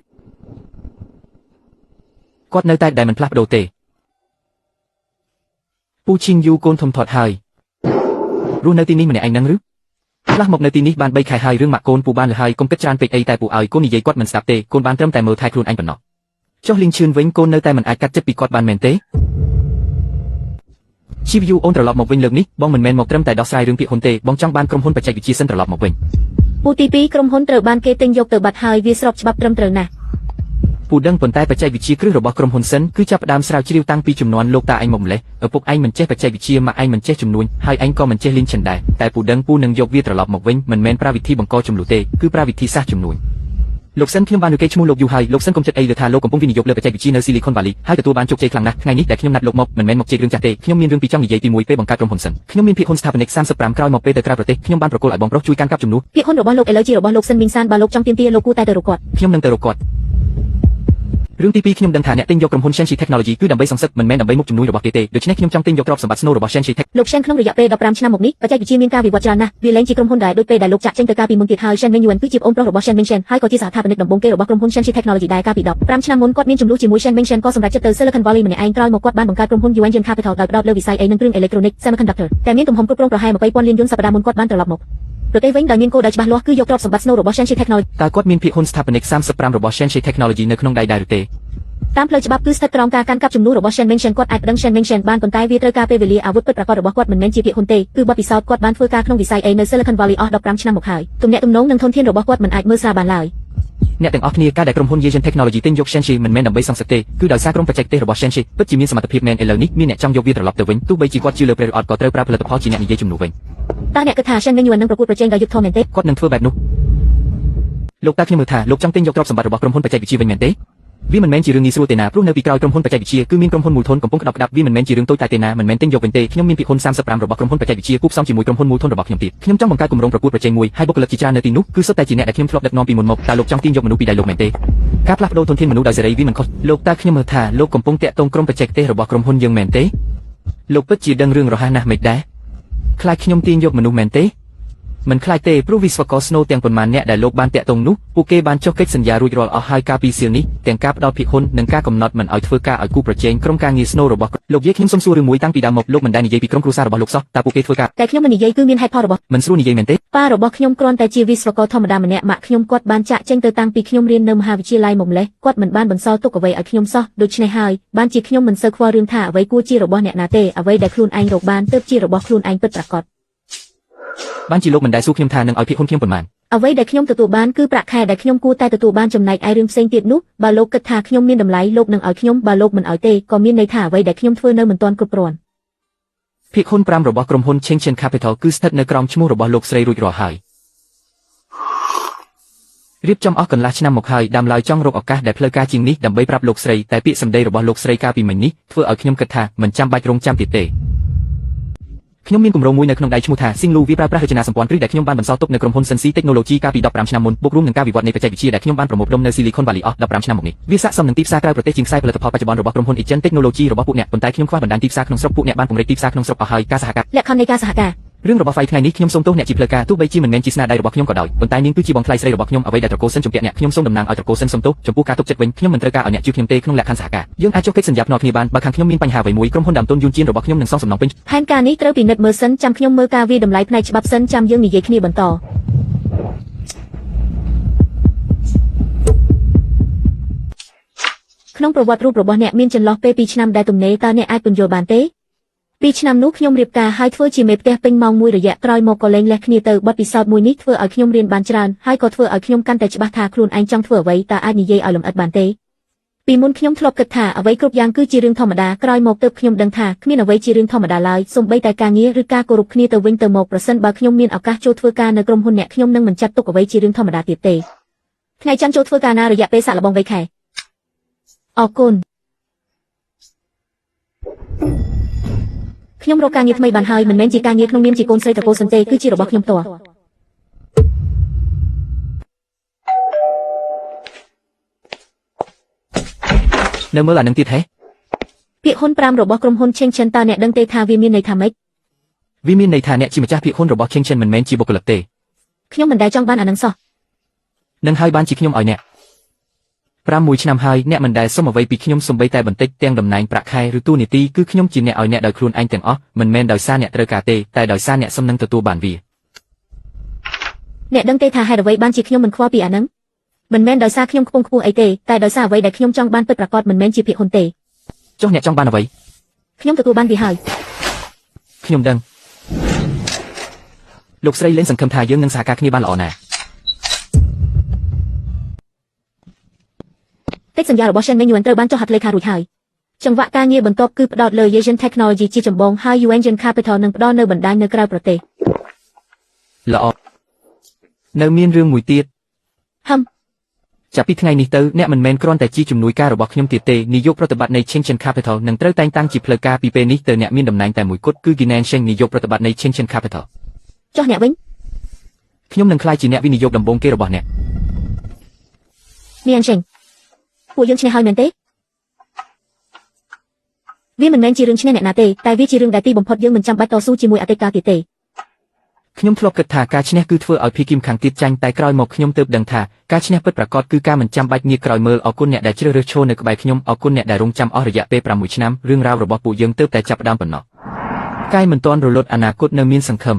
គាត់នៅតែដែលមិនផ្លាស់ប្ដូរទេពូឈីងយូកូនធំធាត់ហើយរស់នៅទីនេះម្នាក់ឯងនឹងឬផ្លាស់មកនៅទីនេះបាន3ខែហើយរឿងម៉ាក់កូនពូបានលើហើយកុំគិតច្រើនពេកអីតែពូឲ្យកូននិយាយគាត់មិនស្ដាប់ទេកូនបានត្រឹមតែមើលថែខ្លួនឯងប៉ុណ្ណោះចុះលីងឈឿនវិញកូននៅតែមិនអាចកាត់ចិត្តពីគាត់បានមែនទេជីវយូអូនត្រឡប់មកវិញលើកនេះបងមិនមែនមកត្រឹមតែដោះស្រាយរឿងពាក្យហ៊ុនទេបងចង់បានក្រុមហ៊ុនបច្ចេកវិទ្យាសិនត្រឡប់មកវិញ ពូទី2ក្រុមហ៊ុនត្រូវបានគេទិញយកទៅបាត់ហើយវាស្របច្បាប់ត្រឹមត្រូវណាស់ ពូដឹងប៉ុន្តែបច្ចេកវិទ្យាគ្រឹះរបស់ក្រុមហ៊ុនសិនគឺចាប់ផ្ដើមស្រាវជ្រាវតាំងពីជំនាន់លោកតាឯងមកម្លេះឪពុកឯងមិនចេះបច្ចេកវិទ្យាម៉ាក់ឯងមិនចេះជំនួញហើយឯងក៏មិនចេះលេងចិនដែរតែពូដឹងពូនឹងយកវាត្រឡប់មកវិញមិនមែនប្រើវិធីបង្កចំនួនទេគឺប្រើវិធីសាស្ត្រជំនួញលោកសិនខ្ញុំបានលើកគេឈ្មោះលោកយូហើយលោកសិនកុំចិត្តអីលើថាលោកកំពុងវិនិយោគលើបច្ចេកវិទ្យានៅ Silicon Valley ហើយទទួលបានជោគជ័យខ្លាំងណាស់ថ្ងៃនេះដែលខ្ញុំណាត់លោកមកមិនមែនមកជែករឿងចាស់ទេខ្ញុំមានរឿងពីរចង់និយាយទី1ពេលបង្កើតក្រុមហ៊ុនសិនខ្ញុំមានភាគហ៊ុនស្ថាបនិក35ក្រោយមកពេលទៅក្រៅប្រទេសខ្ញុំបានប្រគល់ឲ្យបងប្រុសជួយកាន់កាប់ជំនួសភាគហ៊ុនរបស់លោកឥឡូវជារបស់លោកសិនមីងសានបើលោកចង់ទាមទារលោកគួរតែទៅរកគាត់ខ្ញុំនឹងទៅរកគាត់រឿងទី2ខ្ញុំដឹងថាអ្នកទិញយកក្រុមហ៊ុន Shenxi Technology គឺដើម្បីសងសឹកមិនមែនដើម្បីមុខជំនួយរបស់គេទេដូច្នេះខ្ញុំចង់ទិញយកទ្រព្យសម្បត្តិស្នូលរបស់ Shenxi Tech លោក Shen ក្នុងរយៈពេល15ឆ្នាំមកនេះបច្ចេកវិទ្យាមានការវិវត្តច្រើនណាស់វាលែងជាក្រុមហ៊ុនដែលដូចពេលដែលលោកចាក់ចេញទៅការពីមុនទៀតហើយ Shen Mingyuan គឺជាប្អូនប្រុសរបស់ Shen Mingchen ហើយក៏ជាសហថាបនិកដំបូងគេរបស់ក្រុមហ៊ុន Shenxi Technology ដែលកាលពី15ឆ្នាំមុនគាត់មានចំនួនជាមួយ Shen Mingchen ក៏សម្រេចចិត្តទៅ Silicon Valley ម្នាក់ឯងក្រោយមកគាត់បានបង្កើតក្រុមហ៊ុន Yuan Capital ដោយផ្ដោតលើវិស័យ AI និងគ្រឿងអេឡិចត្រូនិក Semiconductor តែមានទំហំគ្រប់គ្រងប្រហែល 20,000 លានយួនសប្តាហ៍មុនគាត់បានត្រឡប់មកប្រទេសវិញដោយមានគោលដៅច្បាស់លាស់គឺយកទ្រព្យសម្បត្តិស្នូលរបស់ Shenxi Technology តើគាត់មានភាគហ៊ុនស្ថាបនិក35របស់ Shenxi Technology នៅក្នុងដៃដែរឬទេតាមផ្លូវច្បាប់គឺស្ថិតក្រោមការកាន់កាប់ជំនួសរបស់ Shen Mingchen គាត់អាចប្តឹង Shen Mingchen បានប៉ុន្តែវាត្រូវការពេលវេលាអាវុធពិតប្រាកដរបស់គាត់មិនមែនជាភាគហ៊ុនទេគឺបទពិសោធន៍គាត់បានធ្វើការក្នុងវិស័យ AI នៅ Silicon Valley អស់15ឆ្នាំមកហើយទំនាក់ទំនងនិងធនធានរបស់គាត់មិនអាចមើលស្រាលបានឡើយអ្នកទាំងអស់គ្នាការដែលក្រុមហ៊ុន Yuan Technology ទិញយក Shenxi មិនមែនដើម្បីសងសឹកទេគឺដោយសារក្រុមបច្ចេកទេសរបស់ Shenxi ពិតជាមានសមត្ថភាពមែនឥឡូវនេះមានអ្នកចង់យកវាត្រឡប់ទៅវិញទោះបីជាគាត់ជឿលើព្រះអត់ក៏ត្រូវប្រើផលិតផលជាអ្នកនិយាយជំនួសវិញតើអ្នកគិតថា Shen Mingyuan នឹងប្រកួតប្រជែងដោយយុត្តិធម៌មែនទេគាត់នឹងធ្វើបែបនោះលោកតាខ្ញុំមើលថាលោកចង់ទិញយកទ្រព្យសម្បត្តិរបស់ក្រុមហ៊ុនបច្ចេកវិទ្យាវិញមែនទេវាមិនមែនជារឿងងាយស្រួលទេណាព្រោះនៅពីក្រោយក្រុមហ៊ុនបច្ចេកវិទ្យាគឺមានក្រុមហ៊ុនមូលធនកំពុងក្តាប់ក្តាប់វាមិនមែនជារឿងតូចតាចទេណាមិនមែនទិញយកវិញទេខ្ញុំមានភាគហ៊ុន35របស់ក្រុមហ៊ុនបច្ចេកវិទ្យាគូផ្សំជាមួយក្រុមហ៊ុនមូលធនរបស់ខ្ញុំទៀតខ្ញុំចង់បង្កើតគម្រោងប្រកួតប្រជែងមួយហើយបុគ្គលិកជាច្រើននៅទីនោះគឺសុទ្ធតែជាអ្នកដែលខ្ញុំធ្លាប់ដឹកនាំពីមុនមកតើលោកចង់ទាញយកមនុស្សពីដៃលោកមែនទេការផ្លាស់ប្ដូរធនធានមនុស្សដោយសេរីវាមិនខុសលោកតាខ្ញុំមើលថាលោកកំពុងតាក់ទងក្រុមបច្ចេកទេសរបស់ក្រុមហ៊ុនយើងមែនទេលោកពិតជាដឹងរឿងរហ័សណាស់មិនដែរខ្លាចខ្ញុំទាញយកមនុស្សមែនទេមិនខ្លាចទេព្រោះវិស្វករស្នូទាំងប៉ុន្មានអ្នកដែលលោកបានតាក់ទងនោះពួកគេបានចុះកិច្ចសន្យារួចរាល់អស់ហើយការពីសៀលនេះទាំងការផ្ដល់ភាគហ៊ុននិងការកំណត់មិនឲ្យធ្វើការឲ្យគូប្រជែងក្រុមការងារស្នូរបស់លោកយាយខ្ញុំសុំសួររឿងមួយតាំងពីដើមមកលោកមិនដែលនិយាយពីក្រុមគ្រួសាររបស់លោកសោះតើពួកគេធ្វើការតែខ្ញុំមិននិយាយគឺមានហេតុផលរបស់មិនស្រួលនិយាយមែនទេប៉ារបស់ខ្ញុំគ្រាន់តែជាវិស្វករធម្មតាម្នាក់ម៉ាក់ខ្ញុំគាត់បានចាក់ចេញទៅតាំងពីខ្ញុំរៀននៅមហាវិទ្យាល័យមកម្លេះគាត់មិនបានបន្សល់ទុកអ្វីឲ្យខ្ញុំសោះដូច្នេះហើយបានជាខ្ញុំមិនសូវខ្វល់រឿងថាអ្វីគួរជារបស់អ្នកណាទេអ្វីដែលខ្លួនឯងរកបានទើបជារបស់ខ្លួនឯងពិតប្រាកដបានជាលោកមិនដែលសួរខ្ញុំថានឹងឲ្យភាគហ៊ុនខ្ញុំប៉ុន្មានអ្វីដែលខ្ញុំទទួលបានគឺប្រាក់ខែដែលខ្ញុំគួរតែទទួលបានចំណែកឯរឿងផ្សេងទៀតនោះបើលោកគិតថាខ្ញុំមានតម្លៃលោកនឹងឲ្យខ្ញុំបើលោកមិនឲ្យទេក៏មានន័យថាអ្វីដែលខ្ញុំធ្វើនៅមិនទាន់គ្រប់គ្រាន់ភាគហ៊ុន5របស់ក្រុមហ៊ុន Shenxi Capital គឺស្ថិតនៅក្រោមឈ្មោះរបស់លោកស្រីរួចរាល់ហើយរៀបចំអស់កន្លះឆ្នាំមកហើយដើមឡើយចង់រកឱកាសដែលផ្លូវការជាងនេះដើម្បីប្រាប់លោកស្រីតែពាក្យសម្ដីរបស់លោកស្រីកាលពីមិញនេះធ្វើឲ្យខ្ញុំគិតថាមិនចាំបាច់រងចាំទៀតទេខ្ញុំមានគម្រោងមួយនៅក្នុងដៃឈ្មោះថា Singlu វាប្រើប្រាស់រចនាសម្ព័ន្ធគ្រឹះដែលខ្ញុំបានបន្សល់ទុកនៅក្រុមហ៊ុន Shenxi Technology កាលពី15ឆ្នាំមុនបូករួមនឹងការវិវត្តនៃបច្ចេកវិទ្យាដែលខ្ញុំបានប្រមូលផ្ដុំនៅ Silicon Valley អស់15ឆ្នាំមកនេះវាស័ក្តិសមនឹងទីផ្សារក្រៅប្រទេសជាងខ្សែផលិតផលបច្ចុប្បន្នរបស់ក្រុមហ៊ុន Yuan Technology របស់ពួកអ្នកប៉ុន្តែខ្ញុំខ្វះបណ្ដាញទីផ្សារក្នុងស្រុកពួកអ្នកបានពង្រីកទីផ្សារក្នុងស្រុកអស់ហើយការសហការលក្ខខណ្ឌនៃការសហការរឿងរបស់ Fai ថ្ងៃនេះខ្ញុំសូមទោសអ្នកជាផ្លូវការទោះបីជាមិនមែនជាស្នាដៃរបស់ខ្ញុំក៏ដោយប៉ុន្តែនាងគឺជាបងថ្លៃស្រីរបស់ខ្ញុំអ្វីដែលត្រកូលសិនជំទាក់អ្នកខ្ញុំសូមតំណាងឲ្យត្រកូលសិនសូមទោសចំពោះការទុកចិត្តវិញខ្ញុំមិនត្រូវការឲ្យអ្នកជួយខ្ញុំទេក្នុងលក្ខខណ្ឌសហការយើងអាចចុះកិច្ចសន្យាភ្នាល់គ្នាបានបើខាងខ្ញុំមានបញ្ហាអ្វីមួយក្រុមហ៊ុនដើមទុនយួនជៀនរបស់ខ្ញុំនឹងសងសំណងពេញផែនការនេះត្រូវពិនិត្យមើលសិនចាំខ្ញុំមើលការវិតម្លៃផ្នែកច្បាប់សិនចាំយើងនិយាយគ្នាបន្តក្នុងប្រវត្តិរូបរបស់អ្នកមានចន្លោះពេល2ឆ្នាំដែលទំនេរតើអ្នកអាចពន្យល់បានទេ2ឆ្នាំនោះខ្ញុំរៀបការហើយធ្វើជាមេផ្ទះពេញម៉ោង1រយៈក្រោយមកក៏លែងលះគ្នាទៅបទពិសោធន៍មួយនេះធ្វើឲ្យខ្ញុំរៀនបានច្រើនហើយក៏ធ្វើឲ្យខ្ញុំកាន់តែច្បាស់ថាខ្លួនឯងចង់ធ្វើអ្វីតើអាចនិយាយឲ្យលម្អិតបានទេពីមុនខ្ញុំធ្លាប់គិតថាអ្វីគ្រប់យ៉ាងគឺជារឿងធម្មតាក្រោយមកទើបខ្ញុំដឹងថាគ្មានអ្វីជារឿងធម្មតាឡើយសូម្បីតែការងារឬការគោរពគ្នាទៅវិញទៅមកប្រសិនបើខ្ញុំមានឱកាសចូលធ្វើការនៅក្រុមហ៊ុនអ្នកខ្ញុំនឹងមិនចាត់ទុកអ្វីជារឿងធម្មតាទៀតទេថ្ងៃច័ន្ទចូលធ្វើការណារយៈពេលសាក់លបងវ័យខែអរគុណខ្ញុំរកការងារថ្មីបានហើយមិនមែនជាការងារក្នុងនាមជាកូនស្រីត្រកូលសិនទេគឺជារបស់ខ្ញុំផ្ទាល់នៅមើលអានឹងទៀតហេភាគហ៊ុន5របស់ក្រុមហ៊ុន Shenxi តើអ្នកដឹងទេថាវាមានន័យថាម៉េចវាមានន័យថាអ្នកជាម្ចាស់ភាគហ៊ុនរបស់ Shenxi មិនមែនជាបុគ្គលិកទេខ្ញុំមិនដែលចង់បានអានឹងសោះនឹងហើយបានជាខ្ញុំឲ្យអ្នក6ឆ្នាំហើយអ្នកមិនដែលសុំអ្វីពីខ្ញុំសូម្បីតែបន្តិចទាំងតំណែងប្រាក់ខែឬតួនាទីគឺខ្ញុំជាអ្នកឲ្យអ្នកដោយខ្លួនឯងទាំងអស់មិនមែនដោយសារអ្នកត្រូវការទេតែដោយសារអ្នកសុំនឹងទទួលបានវាអ្នកដឹងទេថាហេតុអ្វីបានជាខ្ញុំមិនខ្វល់ពីអានឹងមិនមែនដោយសារខ្ញុំខ្ពង់ខ្ពស់អីទេតែដោយសារអ្វីដែលខ្ញុំចង់បានពិតប្រាកដមិនមែនជាភាគហ៊ុនទេចុះអ្នកចង់បានអ្វីខ្ញុំទទួលបានវាហើយខ្ញុំដឹងលោកស្រីលេងសង្ឃឹមថាយើងនឹងសហការគ្នាបានល្អណាស់ កិច្ចសន្យារបស់ Shen Mingyuan ត្រូវបានចុះហត្ថលេខារួចហើយចង្វាក់ការងារបន្ទាប់គឺផ្ដោតលើ Asian Technology ជាចម្បងហើយ Yuanjin Capital នឹងផ្ដល់នូវបណ្ដាញនៅក្រៅប្រទេស ល្អនៅមានរឿងមួយទៀត ហឹម ចាប់ពីថ្ងៃនេះទៅអ្នកមិនមែនគ្រាន់តែជាជំនួយការរបស់ខ្ញុំទៀតទេនាយកប្រតិបត្តិនៃ Shenzhen Capital នឹងត្រូវតែងតាំងជាផ្លូវការពីពេលនេះទៅអ្នកមានតំណែងតែមួយគត់គឺ Ginan Sheng នាយកប្រតិបត្តិនៃ Shenzhen Capital ចុះអ្នកវិញ ខ្ញុំនឹងក្លាយជាអ្នកវិនិយោគដំបូងគេរបស់អ្នក Nian Sheng ពួកយើងឈ្នះហើយមែនទេវាមិនមែនជារឿងឈ្នះអ្នកណាទេតែវាជារឿងដែលទីបំផុតយើងមិនចាំបាច់តស៊ូជាមួយអតីតកាលទៀតទេ ខ្ញុំធ្លាប់គិតថាការឈ្នះគឺធ្វើឲ្យភីគីមខាងទៀតចាញ់តែក្រោយមកខ្ញុំទើបដឹងថាការឈ្នះពិតប្រាកដគឺការមិនចាំបាច់ងាកក្រោយមើលអរគុណអ្នកដែលជ្រើសរើសឈរនៅក្បែរខ្ញុំអរគុណអ្នកដែលរងចាំអស់រយៈពេល6ឆ្នាំរឿងរ៉ាវរបស់ពួកយើងទើបតែចាប់ផ្ដើមប៉ុណ្ណោះកាយមិនទាន់រលត់អនាគតនៅមានសង្ឃឹម